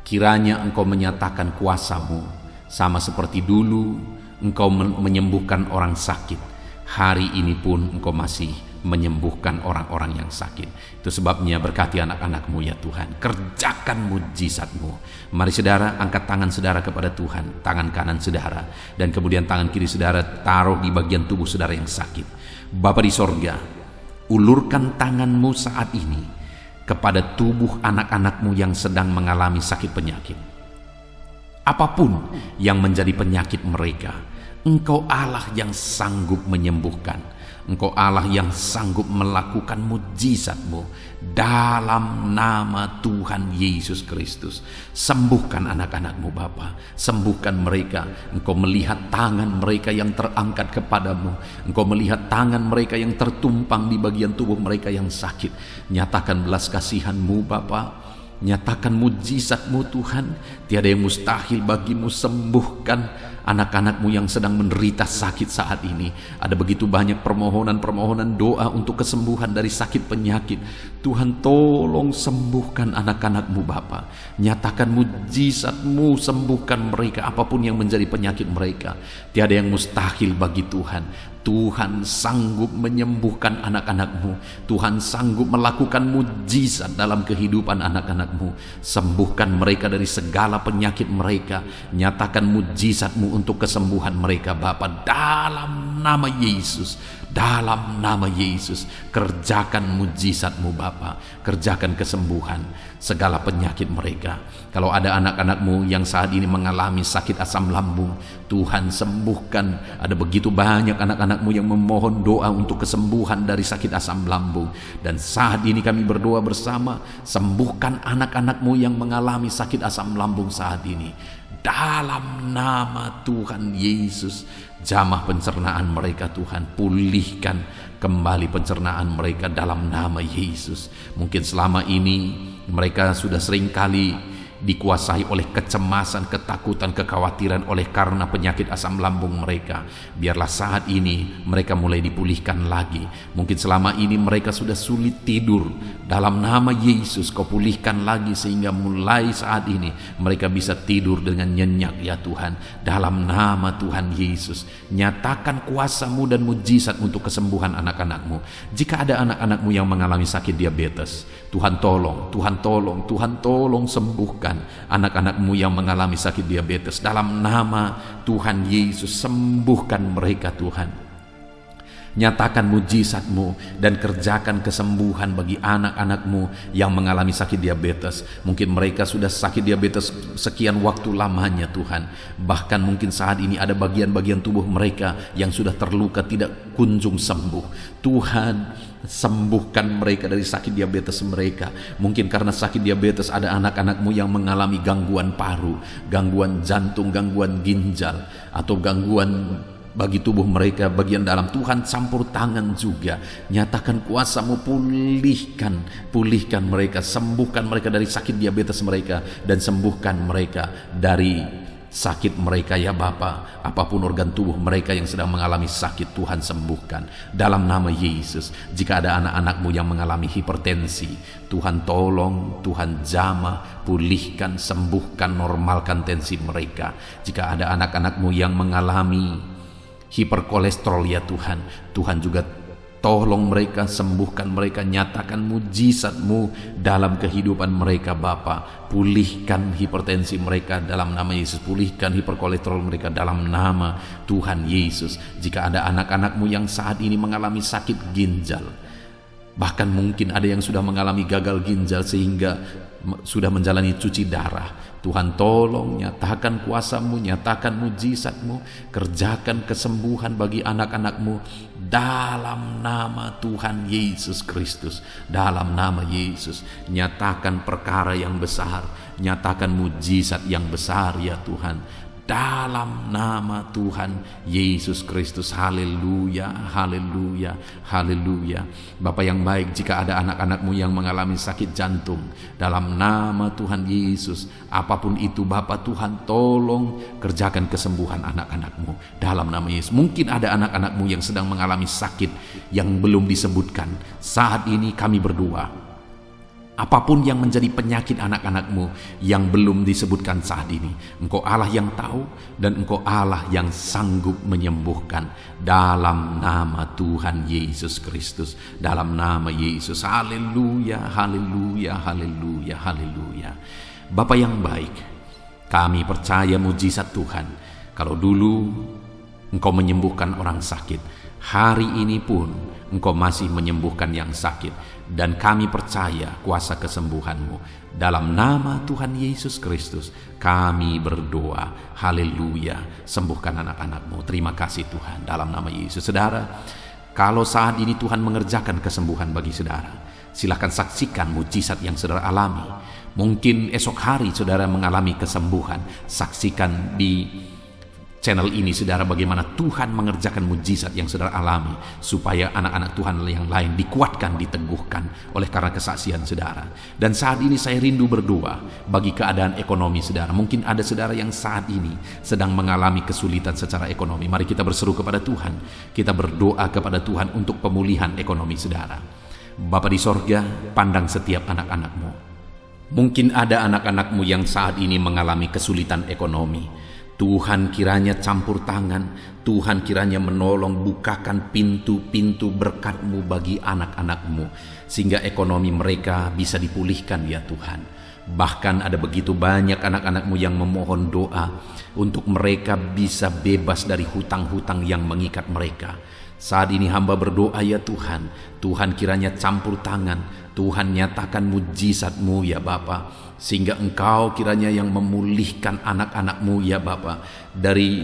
Kiranya Engkau menyatakan kuasa-Mu, sama seperti dulu Engkau menyembuhkan orang sakit. Hari ini pun Engkau masih menyembuhkan orang-orang yang sakit. Itu sebabnya berkati anak-anak-Mu ya Tuhan. Kerjakan mujizat-Mu. Mari saudara, angkat tangan saudara kepada Tuhan. Tangan kanan saudara, dan kemudian tangan kiri saudara taruh di bagian tubuh saudara yang sakit. Bapa di sorga, ulurkan tangan-Mu saat ini kepada tubuh anak-anak-Mu yang sedang mengalami sakit penyakit. Apapun yang menjadi penyakit mereka, Engkau Allah yang sanggup menyembuhkan. Engkau Allah yang sanggup melakukan mujizat-Mu. Dalam nama Tuhan Yesus Kristus, sembuhkan anak-anak-Mu Bapa. Sembuhkan mereka. Engkau melihat tangan mereka yang terangkat kepadamu. Engkau melihat tangan mereka yang tertumpang di bagian tubuh mereka yang sakit. Nyatakan belas kasihan-Mu Bapa. Nyatakan mujizat-Mu Tuhan. Tiada yang mustahil bagi-Mu. Sembuhkan anak-anak-Mu yang sedang menderita sakit saat ini. Ada begitu banyak permohonan-permohonan doa untuk kesembuhan dari sakit penyakit. Tuhan tolong sembuhkan anak-anak-Mu Bapa. Nyatakan mujizat-Mu, sembuhkan mereka apapun yang menjadi penyakit mereka. Tiada yang mustahil bagi Tuhan. Tuhan sanggup menyembuhkan anak-anak-Mu. Tuhan sanggup melakukan mujizat dalam kehidupan anak-anak-Mu. Sembuhkan mereka dari segala penyakit mereka. Nyatakan mujizat-Mu untuk kesembuhan mereka Bapa, dalam nama Yesus. Dalam nama Yesus, kerjakan mujizat-Mu Bapa. Kerjakan kesembuhan segala penyakit mereka. Kalau ada anak-anak-Mu yang saat ini mengalami sakit asam lambung, Tuhan sembuhkan. Ada begitu banyak anak-anak-Mu yang memohon doa untuk kesembuhan dari sakit asam lambung. Dan saat ini kami berdoa bersama, sembuhkan anak-anak-Mu yang mengalami sakit asam lambung saat ini. Dalam nama Tuhan Yesus, jamah pencernaan mereka Tuhan, pulihkan kembali pencernaan mereka dalam nama Yesus. Mungkin selama ini mereka sudah sering kali dikuasai oleh kecemasan, ketakutan, kekhawatiran oleh karena penyakit asam lambung mereka. Biarlah saat ini mereka mulai dipulihkan lagi. Mungkin selama ini mereka sudah sulit tidur. Dalam nama Yesus, Kau pulihkan lagi sehingga mulai saat ini mereka bisa tidur dengan nyenyak ya Tuhan. Dalam nama Tuhan Yesus, nyatakan kuasa-Mu dan mujizat untuk kesembuhan anak-anak-Mu. Jika ada anak-anak-Mu yang mengalami sakit diabetes, Tuhan tolong, Tuhan tolong, Tuhan tolong sembuhkan anak-anak-Mu yang mengalami sakit diabetes. Dalam nama Tuhan Yesus, sembuhkan mereka Tuhan. Nyatakan mujizat-Mu dan kerjakan kesembuhan bagi anak-anak-Mu yang mengalami sakit diabetes. Mungkin mereka sudah sakit diabetes sekian waktu lamanya Tuhan. Bahkan mungkin saat ini ada bagian-bagian tubuh mereka yang sudah terluka tidak kunjung sembuh. Tuhan, sembuhkan mereka dari sakit diabetes mereka. Mungkin karena sakit diabetes ada anak-anak-Mu yang mengalami gangguan paru, gangguan jantung, gangguan ginjal, atau gangguan bagi tubuh mereka bagian dalam. Tuhan, campur tangan juga, nyatakan kuasa-Mu, pulihkan mereka, sembuhkan mereka dari sakit diabetes mereka, dan sembuhkan mereka dari sakit mereka ya Bapa. Apapun organ tubuh mereka yang sedang mengalami sakit, Tuhan sembuhkan dalam nama Yesus. Jika ada anak-anak-Mu yang mengalami hipertensi, Tuhan tolong, Tuhan jamah, pulihkan, sembuhkan, normalkan tensi mereka. Jika ada anak-anak-Mu yang mengalami hiperkolesterol ya Tuhan, Tuhan juga tolong mereka, sembuhkan mereka, nyatakan mujizat-Mu dalam kehidupan mereka Bapa. Pulihkan hipertensi mereka dalam nama Yesus, pulihkan hiperkolesterol mereka dalam nama Tuhan Yesus. Jika ada anak-anak-Mu yang saat ini mengalami sakit ginjal, bahkan mungkin ada yang sudah mengalami gagal ginjal sehingga sudah menjalani cuci darah, Tuhan tolong, nyatakan kuasa-Mu, nyatakan mujizat-Mu, kerjakan kesembuhan bagi anak-anak-Mu dalam nama Tuhan Yesus Kristus. Dalam nama Yesus, nyatakan perkara yang besar, nyatakan mujizat yang besar ya Tuhan, dalam nama Tuhan Yesus Kristus. Haleluya, haleluya, haleluya. Bapa yang baik, jika ada anak-anak-Mu yang mengalami sakit jantung, dalam nama Tuhan Yesus, apapun itu Bapa, Tuhan tolong kerjakan kesembuhan anak-anak-Mu dalam nama Yesus. Mungkin ada anak-anak-Mu yang sedang mengalami sakit yang belum disebutkan. Saat ini kami berdoa, apapun yang menjadi penyakit anak-anak-Mu yang belum disebutkan saat ini, Engkau Allah yang tahu dan Engkau Allah yang sanggup menyembuhkan dalam nama Tuhan Yesus Kristus. Dalam nama Yesus. Haleluya, haleluya, haleluya, haleluya. Bapa yang baik, kami percaya mujizat Tuhan. Kalau dulu Engkau menyembuhkan orang sakit, hari ini pun Engkau masih menyembuhkan yang sakit. Dan kami percaya kuasa kesembuhan-Mu. Dalam nama Tuhan Yesus Kristus kami berdoa. Haleluya. Sembuhkan anak-anak-Mu. Terima kasih Tuhan, dalam nama Yesus. Saudara, kalau saat ini Tuhan mengerjakan kesembuhan bagi saudara, silakan saksikan mujizat yang saudara alami. Mungkin esok hari saudara mengalami kesembuhan, saksikan di channel ini saudara bagaimana Tuhan mengerjakan mujizat yang saudara alami, supaya anak-anak Tuhan yang lain dikuatkan, diteguhkan oleh karena kesaksian saudara. Dan saat ini saya rindu berdoa bagi keadaan ekonomi saudara. Mungkin ada saudara yang saat ini sedang mengalami kesulitan secara ekonomi. Mari kita berseru kepada Tuhan, kita berdoa kepada Tuhan untuk pemulihan ekonomi saudara. Bapa di sorga, pandang setiap anak-anak-Mu. Mungkin ada anak-anak-Mu yang saat ini mengalami kesulitan ekonomi. Tuhan kiranya campur tangan, Tuhan kiranya menolong, bukakan pintu-pintu berkat-Mu bagi anak-anak-Mu, sehingga ekonomi mereka bisa dipulihkan ya Tuhan. Bahkan ada begitu banyak anak-anak-Mu yang memohon doa untuk mereka bisa bebas dari hutang-hutang yang mengikat mereka. Saat ini hamba berdoa ya Tuhan, Tuhan kiranya campur tangan, Tuhan nyatakan mujizat-Mu ya Bapa, sehingga Engkau kiranya yang memulihkan anak-anak-Mu ya Bapa dari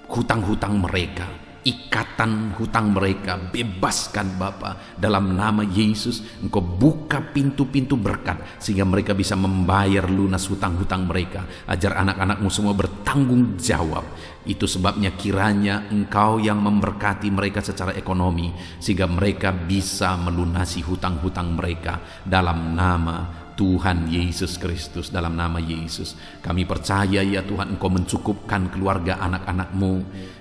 hutang-hutang mereka, ikatan hutang mereka, bebaskan Bapa dalam nama Yesus. Engkau buka pintu-pintu berkat sehingga mereka bisa membayar lunas hutang-hutang mereka, ajar anak-anak-Mu semua bertanggung jawab. Itu sebabnya kiranya Engkau yang memberkati mereka secara ekonomi sehingga mereka bisa melunasi hutang-hutang mereka dalam nama Tuhan Yesus Kristus. Dalam nama Yesus kami percaya ya Tuhan, Engkau mencukupkan keluarga anak-anak-Mu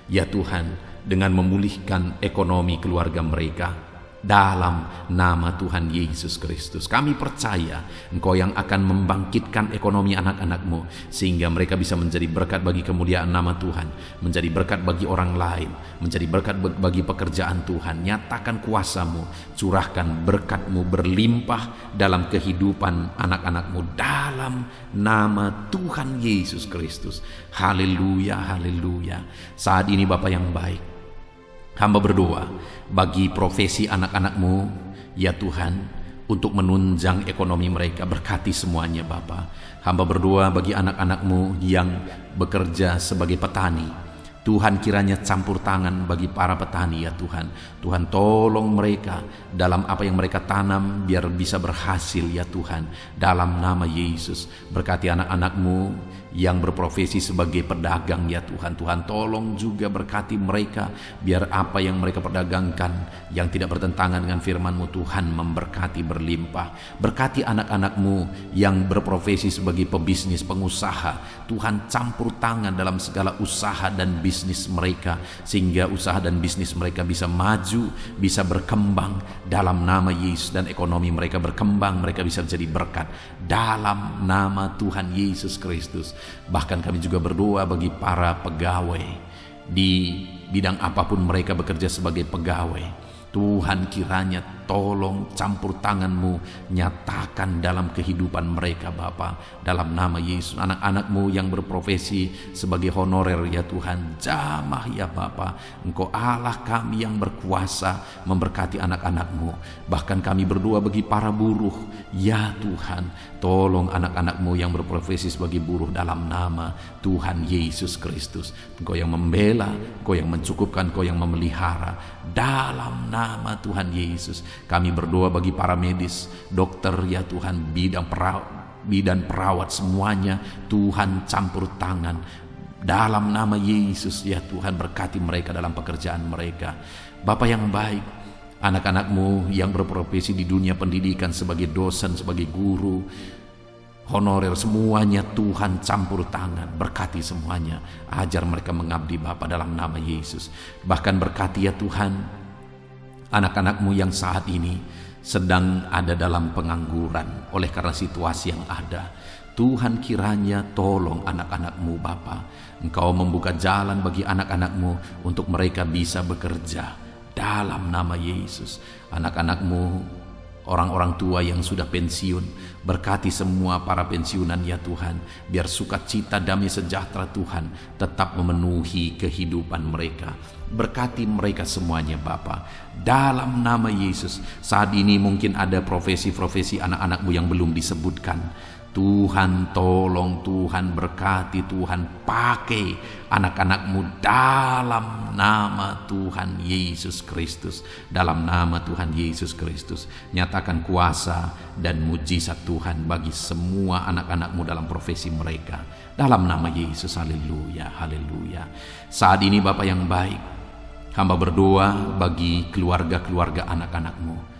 ya Tuhan dengan memulihkan ekonomi keluarga mereka dalam nama Tuhan Yesus Kristus. Kami percaya Engkau yang akan membangkitkan ekonomi anak-anak-Mu sehingga mereka bisa menjadi berkat bagi kemuliaan nama Tuhan, menjadi berkat bagi orang lain, menjadi berkat bagi pekerjaan Tuhan. Nyatakan kuasa-Mu, curahkan berkat-Mu berlimpah dalam kehidupan anak-anak-Mu dalam nama Tuhan Yesus Kristus. Haleluya, haleluya. Saat ini Bapa yang baik, Hamba berdoa bagi profesi anak-anak-Mu, ya Tuhan, untuk menunjang ekonomi mereka. Berkati semuanya Bapa. Hamba berdoa bagi anak-anak-Mu yang bekerja sebagai petani. Tuhan kiranya campur tangan bagi para petani ya Tuhan. Tuhan tolong mereka dalam apa yang mereka tanam biar bisa berhasil ya Tuhan. Dalam nama Yesus, berkati anak-anak-Mu yang berprofesi sebagai pedagang ya Tuhan. Tuhan tolong juga berkati mereka biar apa yang mereka perdagangkan yang tidak bertentangan dengan firman-Mu Tuhan memberkati berlimpah. Berkati anak-anak-Mu yang berprofesi sebagai pebisnis, pengusaha. Tuhan campur tangan dalam segala usaha dan bisnis mereka sehingga usaha dan bisnis mereka bisa maju, bisa berkembang dalam nama Yesus, dan ekonomi mereka berkembang, mereka bisa menjadi berkat dalam nama Tuhan Yesus Kristus. Bahkan kami juga berdoa bagi para pegawai di bidang apapun mereka bekerja sebagai pegawai. Tuhan kiranya tolong campur tangan-Mu nyatakan dalam kehidupan mereka Bapa, dalam nama Yesus. Anak-anak-Mu yang berprofesi sebagai honorer ya Tuhan, jamah ya Bapa. Engkau Allah kami yang berkuasa memberkati anak-anak-Mu. Bahkan kami berdoa bagi para buruh ya Tuhan, tolong anak-anak-Mu yang berprofesi sebagai buruh dalam nama Tuhan Yesus Kristus. Engkau yang membela, Engkau yang mencukupkan, Engkau yang memelihara dalam nama Tuhan Yesus. Kami berdoa bagi para medis, dokter ya Tuhan, bidan perawat semuanya, Tuhan campur tangan dalam nama Yesus ya Tuhan. Berkati mereka dalam pekerjaan mereka. Bapa yang baik, anak-anak-Mu yang berprofesi di dunia pendidikan sebagai dosen, sebagai guru, honorer, semuanya Tuhan campur tangan. Berkati semuanya, ajar mereka mengabdi Bapa dalam nama Yesus. Bahkan berkati ya Tuhan anak-anak-Mu yang saat ini sedang ada dalam pengangguran oleh karena situasi yang ada. Tuhan kiranya tolong anak-anak-Mu Bapa. Engkau membuka jalan bagi anak-anak-Mu untuk mereka bisa bekerja dalam nama Yesus. Anak-anak-Mu, orang-orang tua yang sudah pensiun, berkati semua para pensiunan ya Tuhan, biar sukacita damai sejahtera Tuhan tetap memenuhi kehidupan mereka. Berkati mereka semuanya Bapa, dalam nama Yesus. Saat ini mungkin ada profesi-profesi anak-anak-Mu yang belum disebutkan. Tuhan tolong, Tuhan berkati, Tuhan pakai anak-anak-Mu dalam nama Tuhan Yesus Kristus. Dalam nama Tuhan Yesus Kristus, nyatakan kuasa dan mujizat Tuhan bagi semua anak-anak-Mu dalam profesi mereka. Dalam nama Yesus, haleluya, haleluya. Saat ini Bapa yang baik, hamba berdoa bagi keluarga-keluarga anak-anak-Mu.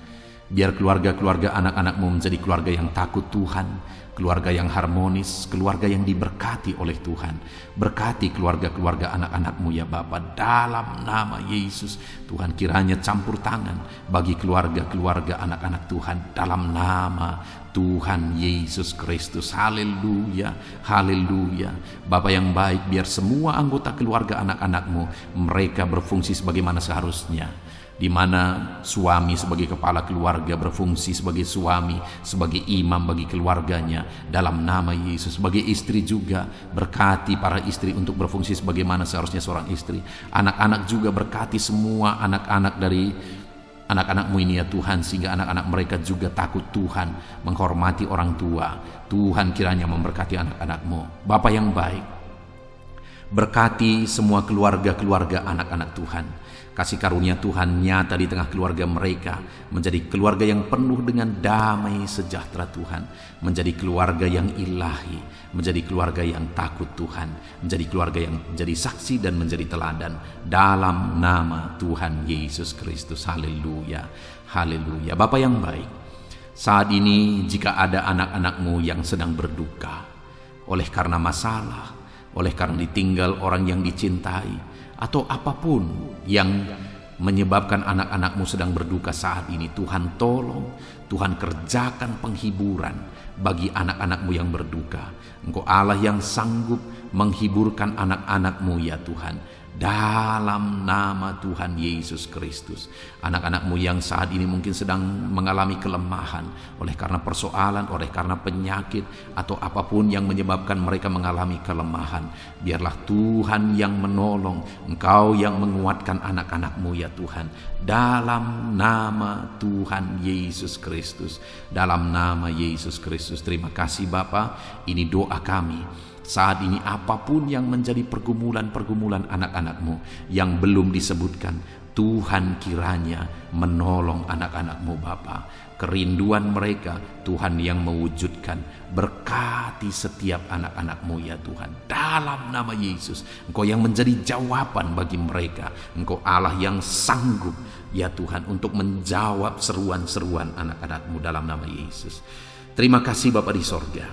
Biar keluarga-keluarga anak-anak-Mu menjadi keluarga yang takut Tuhan, keluarga yang harmonis, keluarga yang diberkati oleh Tuhan. Berkati keluarga-keluarga anak-anak-Mu ya Bapa, dalam nama Yesus. Tuhan kiranya campur tangan bagi keluarga-keluarga anak-anak Tuhan dalam nama Tuhan Yesus Kristus. Haleluya, haleluya. Bapa yang baik, biar semua anggota keluarga anak-anak-Mu mereka berfungsi sebagaimana seharusnya, di mana suami sebagai kepala keluarga berfungsi sebagai suami, sebagai imam bagi keluarganya dalam nama Yesus. Sebagai istri juga, berkati para istri untuk berfungsi sebagaimana seharusnya seorang istri. Anak-anak juga berkati semua anak-anak dari anak-anak-Mu ini ya Tuhan, sehingga anak-anak mereka juga takut Tuhan, menghormati orang tua. Tuhan kiranya memberkati anak-anak-Mu. Bapa yang baik, berkati semua keluarga-keluarga anak-anak Tuhan. Kasih karunia Tuhan nyata di tengah keluarga mereka, menjadi keluarga yang penuh dengan damai sejahtera Tuhan, menjadi keluarga yang ilahi, menjadi keluarga yang takut Tuhan, menjadi keluarga yang menjadi saksi dan menjadi teladan dalam nama Tuhan Yesus Kristus. Haleluya, haleluya. Bapa yang baik, saat ini jika ada anak-anak-Mu yang sedang berduka oleh karena masalah, oleh karena ditinggal orang yang dicintai, atau apapun yang menyebabkan anak-anak-Mu sedang berduka saat ini, Tuhan tolong, Tuhan kerjakan penghiburan bagi anak-anak-Mu yang berduka. Engkau Allah yang sanggup menghiburkan anak-anak-Mu ya Tuhan, dalam nama Tuhan Yesus Kristus. Anak-anakmu yang saat ini mungkin sedang mengalami kelemahan oleh karena persoalan, oleh karena penyakit, atau apapun yang menyebabkan mereka mengalami kelemahan, biarlah Tuhan yang menolong, Engkau yang menguatkan anak-anakmu ya Tuhan, dalam nama Tuhan Yesus Kristus, dalam nama Yesus Kristus. Terima kasih Bapa, ini doa kami. Saat ini apapun yang menjadi pergumulan-pergumulan anak-anakmu yang belum disebutkan, Tuhan kiranya menolong anak-anakmu Bapa. Kerinduan mereka Tuhan yang mewujudkan. Berkati setiap anak-anakmu ya Tuhan, dalam nama Yesus. Engkau yang menjadi jawaban bagi mereka. Engkau Allah yang sanggup ya Tuhan untuk menjawab seruan-seruan anak-anakmu dalam nama Yesus. Terima kasih Bapa di sorga.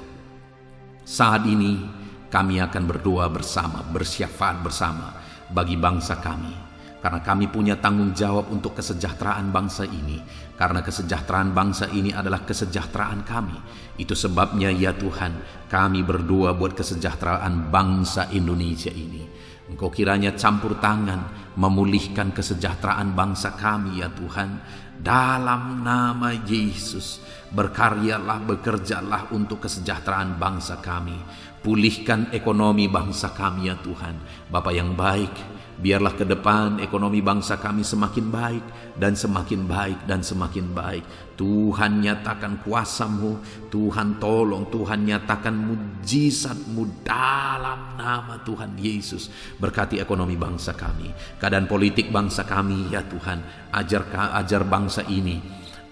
Saat ini kami akan berdoa bersama, bersyafaat bersama bagi bangsa kami. Karena kami punya tanggung jawab untuk kesejahteraan bangsa ini. Karena kesejahteraan bangsa ini adalah kesejahteraan kami. Itu sebabnya ya Tuhan, kami berdoa buat kesejahteraan bangsa Indonesia ini. Engkau kiranya campur tangan memulihkan kesejahteraan bangsa kami ya Tuhan. Dalam nama Yesus, berkaryalah, bekerjalah untuk kesejahteraan bangsa kami. Pulihkan ekonomi bangsa kami ya Tuhan. Bapa yang baik, biarlah ke depan ekonomi bangsa kami semakin baik dan semakin baik dan semakin baik. Tuhan nyatakan kuasa-Mu, Tuhan tolong, Tuhan nyatakan mujizat-Mu dalam nama Tuhan Yesus. Berkati ekonomi bangsa kami, keadaan politik bangsa kami ya Tuhan. Ajar bangsa ini,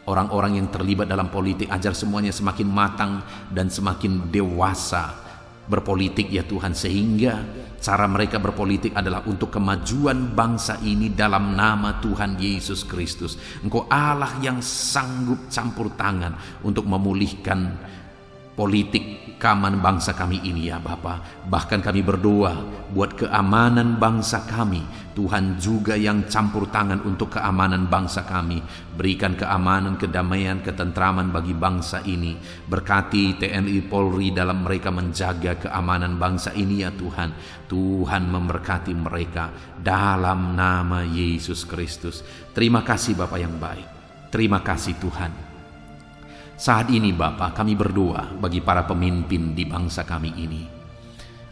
orang-orang yang terlibat dalam politik, ajar semuanya semakin matang dan semakin dewasa berpolitik ya Tuhan, sehingga cara mereka berpolitik adalah untuk kemajuan bangsa ini dalam nama Tuhan Yesus Kristus. Engkau Allah yang sanggup campur tangan untuk memulihkan politik keamanan bangsa kami ini ya Bapa. Bahkan kami berdoa buat keamanan bangsa kami. Tuhan juga yang campur tangan untuk keamanan bangsa kami. Berikan keamanan, kedamaian, ketentraman bagi bangsa ini. Berkati TNI Polri dalam mereka menjaga keamanan bangsa ini ya Tuhan. Tuhan memberkati mereka dalam nama Yesus Kristus. Terima kasih Bapa yang baik. Terima kasih Tuhan. Saat ini Bapa, kami berdoa bagi para pemimpin di bangsa kami ini.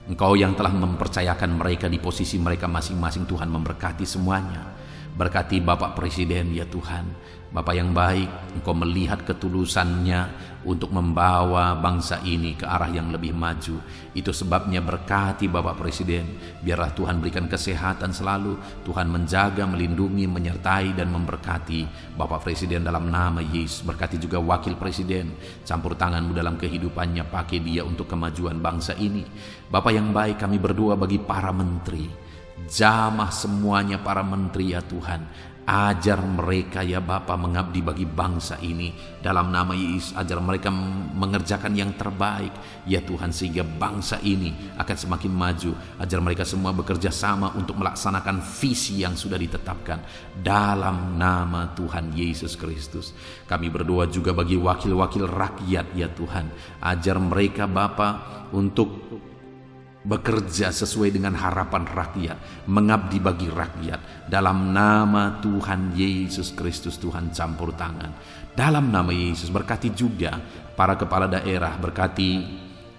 Engkau yang telah mempercayakan mereka di posisi mereka masing-masing, Tuhan memberkati semuanya. Berkati Bapak Presiden ya Tuhan. Bapak yang baik, Engkau melihat ketulusannya untuk membawa bangsa ini ke arah yang lebih maju. Itu sebabnya berkati Bapak Presiden. Biarlah Tuhan berikan kesehatan selalu. Tuhan menjaga, melindungi, menyertai dan memberkati Bapak Presiden dalam nama Yesus. Berkati juga Wakil Presiden. Campur tangan-Mu dalam kehidupannya. Pakai dia untuk kemajuan bangsa ini. Bapak yang baik, kami berdoa bagi para menteri. Jamah semuanya para menteri ya Tuhan. Ajar mereka ya Bapa mengabdi bagi bangsa ini dalam nama Yesus. Ajar mereka mengerjakan yang terbaik ya Tuhan, sehingga bangsa ini akan semakin maju. Ajar mereka semua bekerja sama untuk melaksanakan visi yang sudah ditetapkan dalam nama Tuhan Yesus Kristus. Kami berdoa juga bagi wakil-wakil rakyat ya Tuhan. Ajar mereka Bapa untuk bekerja sesuai dengan harapan rakyat, mengabdi bagi rakyat dalam nama Tuhan Yesus Kristus. Tuhan campur tangan dalam nama Yesus. Berkati juga para kepala daerah, berkati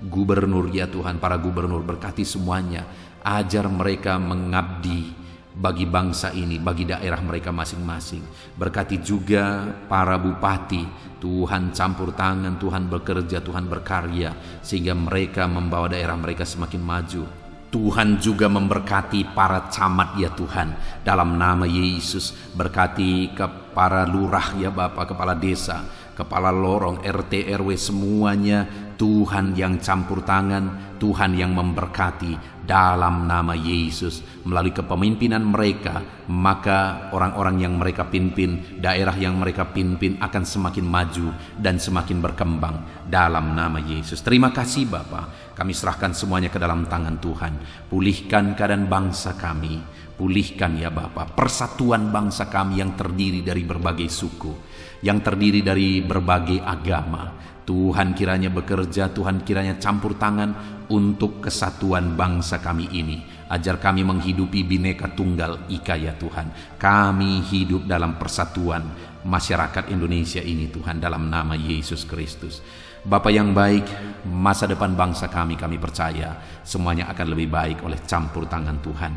gubernur ya Tuhan, para gubernur, berkati semuanya. Ajar mereka mengabdi bagi bangsa ini, bagi daerah mereka masing-masing. Berkati juga para bupati. Tuhan campur tangan, Tuhan bekerja, Tuhan berkarya, sehingga mereka membawa daerah mereka semakin maju. Tuhan juga memberkati para camat ya Tuhan dalam nama Yesus. Berkati ke para lurah ya Bapak, kepala desa, kepala lorong, RT, RW, semuanya Tuhan yang campur tangan, Tuhan yang memberkati dalam nama Yesus. Melalui kepemimpinan mereka, maka orang-orang yang mereka pimpin, daerah yang mereka pimpin akan semakin maju dan semakin berkembang dalam nama Yesus. Terima kasih Bapa. Kami serahkan semuanya ke dalam tangan Tuhan. Pulihkan keadaan bangsa kami. Pulihkan ya Bapa persatuan bangsa kami yang terdiri dari berbagai suku, yang terdiri dari berbagai agama. Tuhan kiranya bekerja, Tuhan kiranya campur tangan untuk kesatuan bangsa kami ini. Ajar kami menghidupi Bhinneka Tunggal Ika ya Tuhan. Kami hidup dalam persatuan masyarakat Indonesia ini Tuhan, dalam nama Yesus Kristus. Bapa yang baik, masa depan bangsa kami percaya semuanya akan lebih baik oleh campur tangan Tuhan.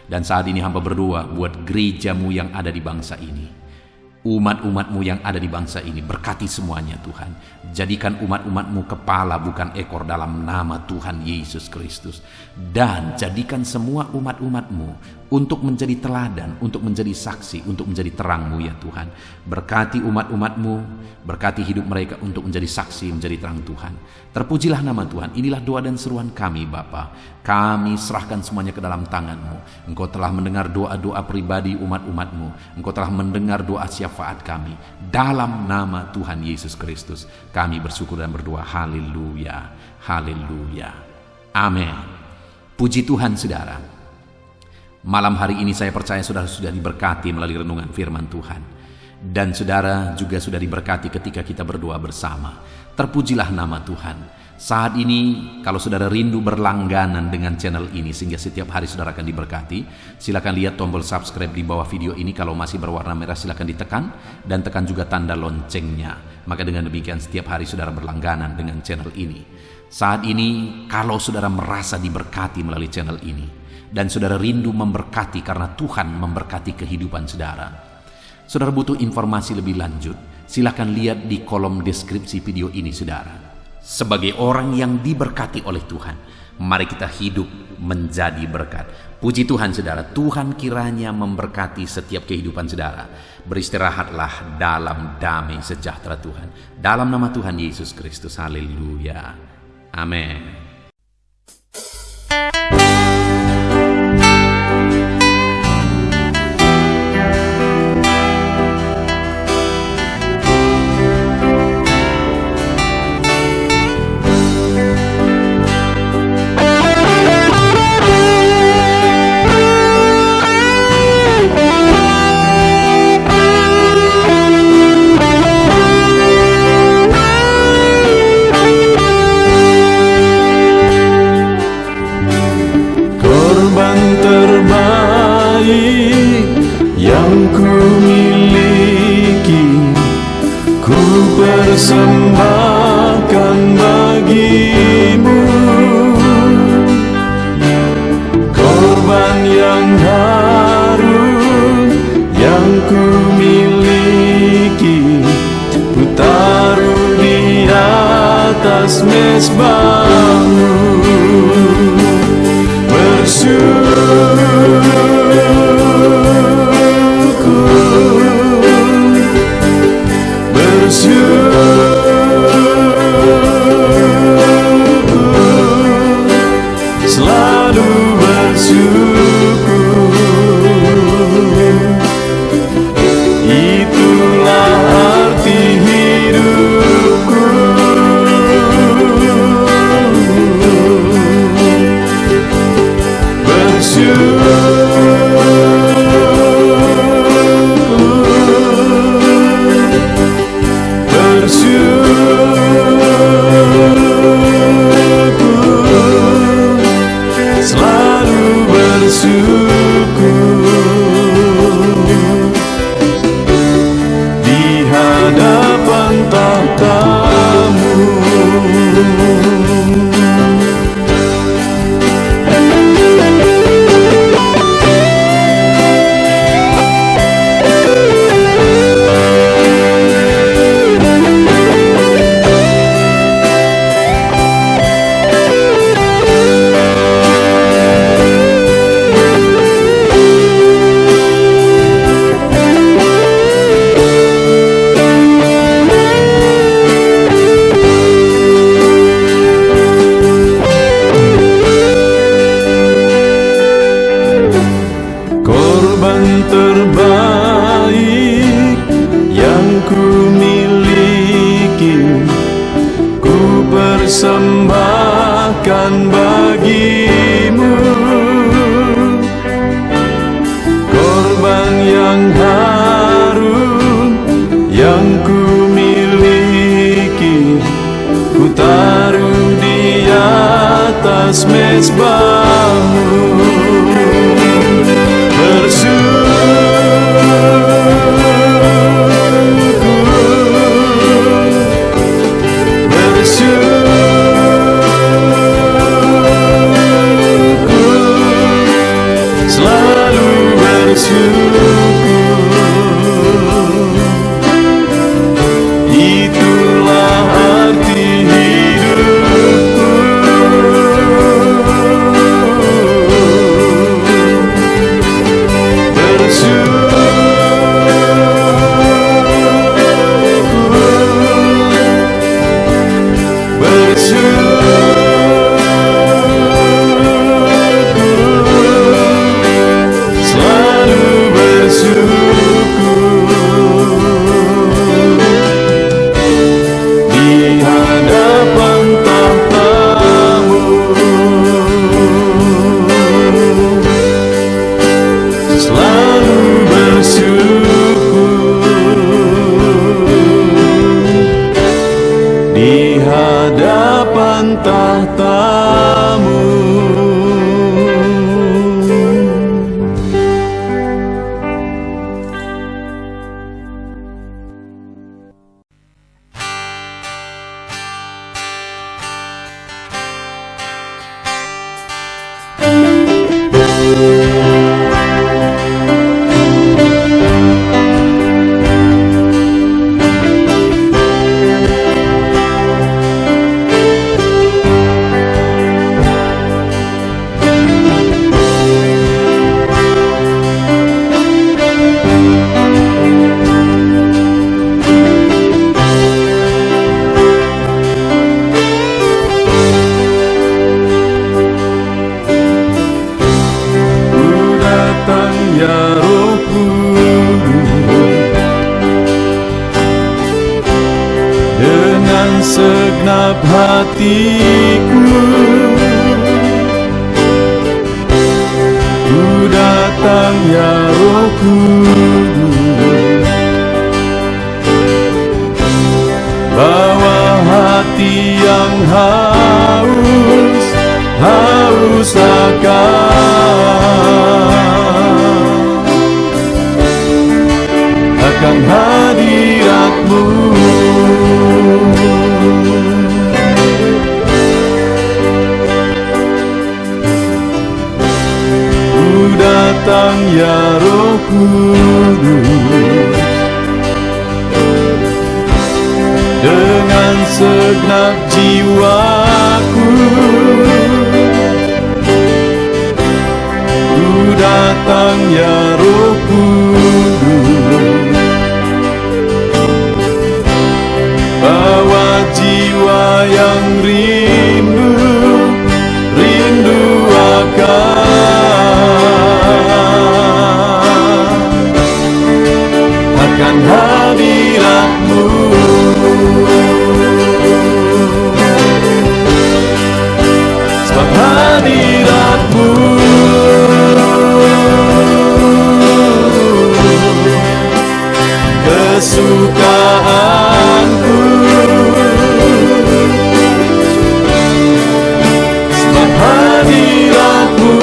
Dan saat ini hamba berdoa buat gerejamu yang ada di bangsa ini, umat-umatmu yang ada di bangsa ini, berkati semuanya Tuhan. Jadikan umat-umatmu kepala bukan ekor dalam nama Tuhan Yesus Kristus. Dan jadikan semua umat-umatmu untuk menjadi teladan, untuk menjadi saksi, untuk menjadi terangmu ya Tuhan. Berkati umat-umatmu, berkati hidup mereka untuk menjadi saksi, menjadi terang Tuhan. Terpujilah nama Tuhan. Inilah doa dan seruan kami Bapa. Kami serahkan semuanya ke dalam tangan-Mu. Engkau telah mendengar doa-doa pribadi umat-umatmu. Engkau telah mendengar doa syafaat kami. Dalam nama Tuhan Yesus Kristus kami bersyukur dan berdoa. Haleluya, haleluya, amin. Puji Tuhan saudara. Malam hari ini saya percaya saudara sudah diberkati melalui renungan firman Tuhan. Dan saudara juga sudah diberkati ketika kita berdoa bersama. Terpujilah nama Tuhan. Saat ini kalau saudara rindu berlangganan dengan channel ini sehingga setiap hari saudara akan diberkati, silakan lihat tombol subscribe di bawah video ini. Kalau masih berwarna merah silakan ditekan dan tekan juga tanda loncengnya. Maka dengan demikian setiap hari saudara berlangganan dengan channel ini. Saat ini kalau saudara merasa diberkati melalui channel ini dan saudara rindu memberkati karena Tuhan memberkati kehidupan saudara, saudara butuh informasi lebih lanjut, silakan lihat di kolom deskripsi video ini saudara. Sebagai orang yang diberkati oleh Tuhan, mari kita hidup menjadi berkat. Puji Tuhan saudara, Tuhan kiranya memberkati setiap kehidupan saudara. Beristirahatlah dalam damai sejahtera Tuhan. Dalam nama Tuhan Yesus Kristus, haleluya, amin. Persembahkan bagimu korban yang harum yang ku miliki, ku taruh di atas mezbahmu. Selalu bersyukur, itulah arti hidupku. Selalu bersyukur di hadapan tahta-Mu. Korban terbaik yang ku miliki, ku persembahkan bagimu. Korban yang harum yang ku miliki, ku taruh di atas mezbahmu. segenap hatiku. Ku datang ya Roh Kudus, bawa hati yang haus akan hadirat-Mu. Ku datang ya Roh Kudus, dengan segenap jiwaku. Ku datang ya Roh Kudus, bawa jiwa yang rindu akan hadirat-Mu. Sebab hadirat-Mu kesukaanku. Sebab hadirat-Mu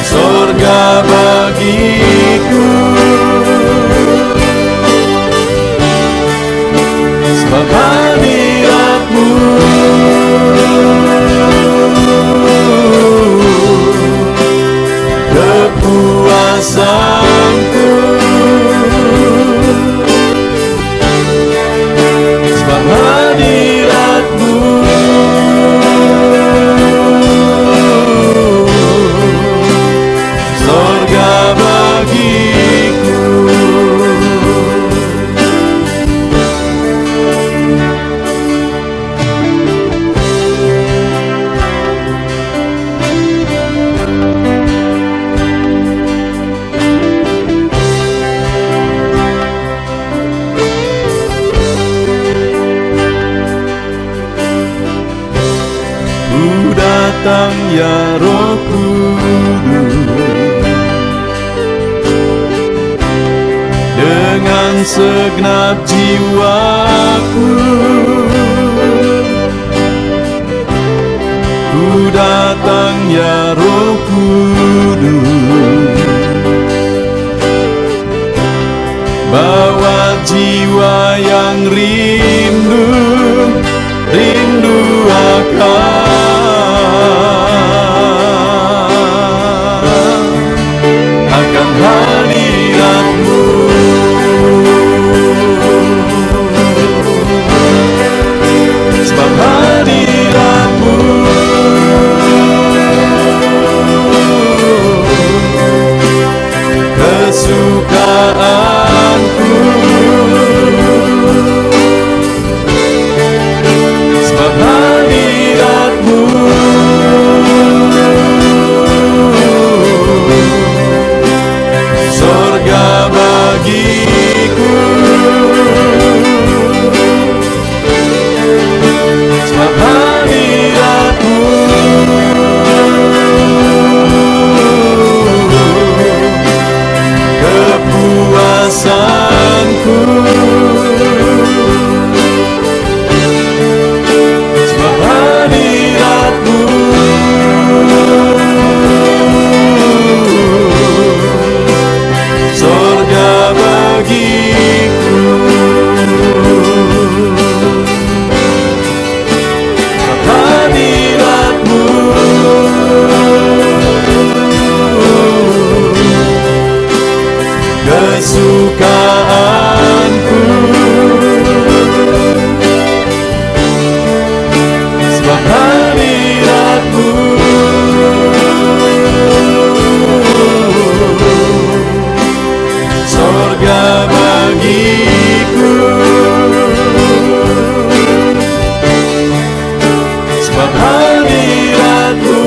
sorga bagiku. Sebab hadirat-Mu kepuasanku. Sebab hadirat-Mu sorga bagiku. Ku datang ya Roh Kudus, dengan segenap jiwaku. Ku datang ya Roh Kudus, bawa jiwa yang rindu akan hadirat-Mu. Sebab hadirat-Mu kesukaanku. Sebab hadirat-Mu sorga bagiku. Sebab hadirat-Mu kepuasanku. Sebab hadirat-Mu sorga bagiku. Sebab hadirat-Mu kesukaanku. Sebab hadirat-Mu sorga bagiku. Sebab hadirat-Mu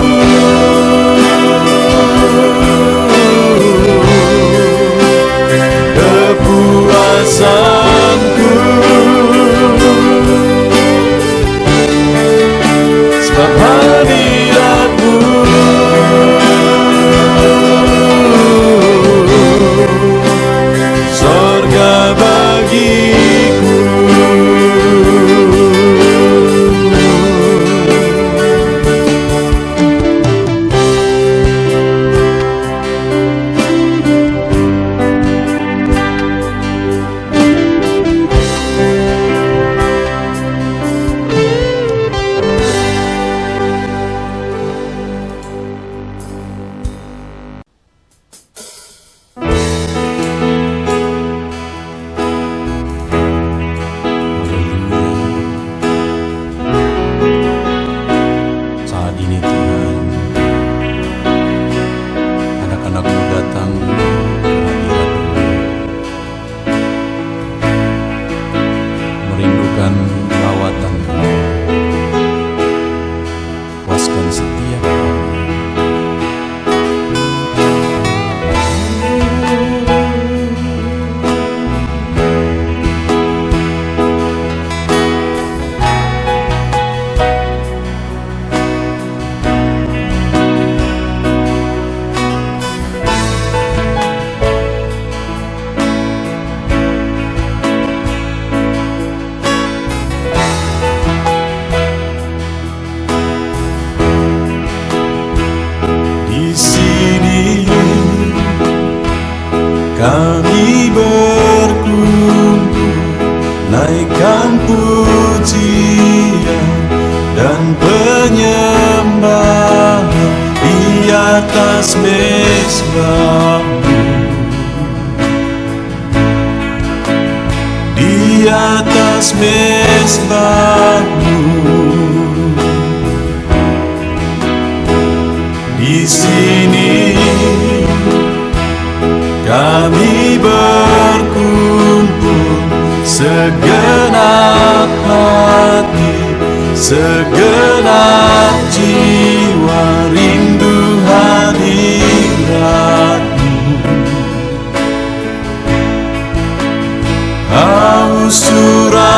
mezbahmu, di atas mezbahmu, di sini kami berkumpul, segenap hati, segenap jiwa, rindu hadiratmu, haus urapanmu,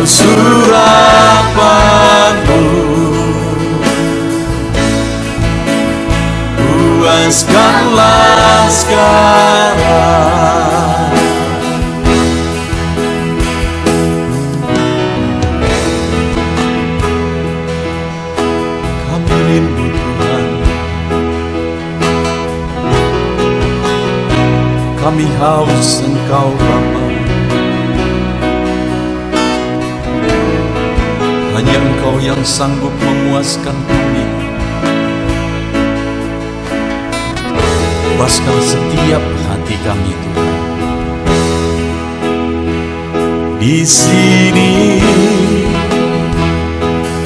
surapanmu, puaskanlah sekarang. Kami rindu Tuhan, kami haus Engkau Bapa. Hanya Engkau yang sanggup memuaskan kami. Puaskan setiap hati kami Tuhan. Di sini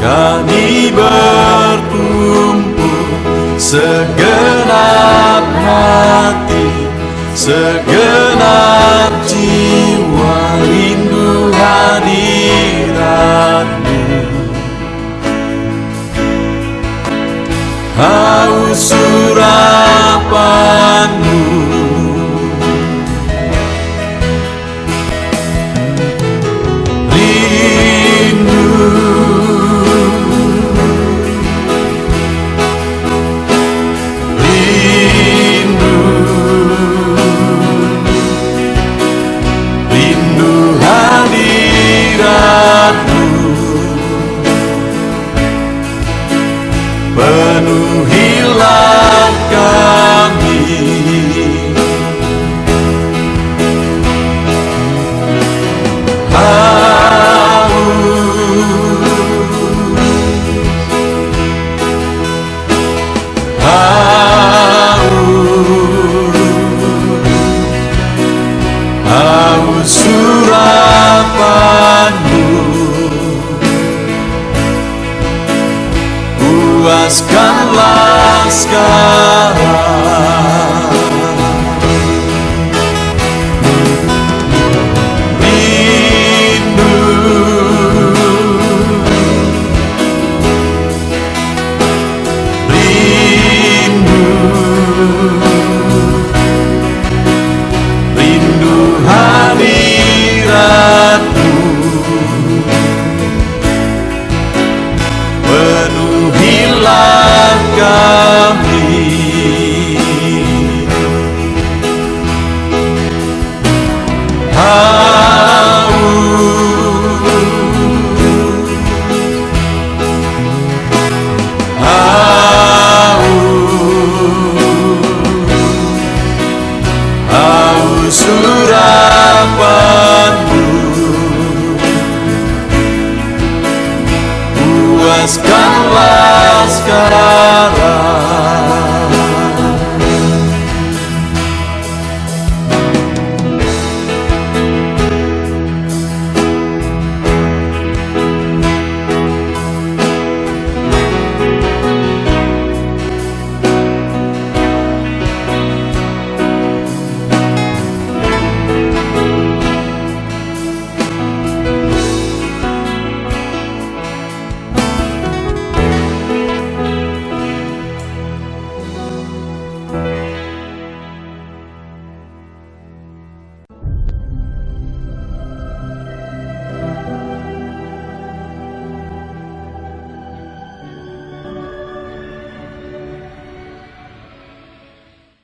kami berkumpul, segenap hati, segenap jiwa, rindu hadiratmu, haus urapanmu, rindu, rindu, rindu hadiratmu, penuhilah kami. Haus surapanmu, puaskanlah sekarang.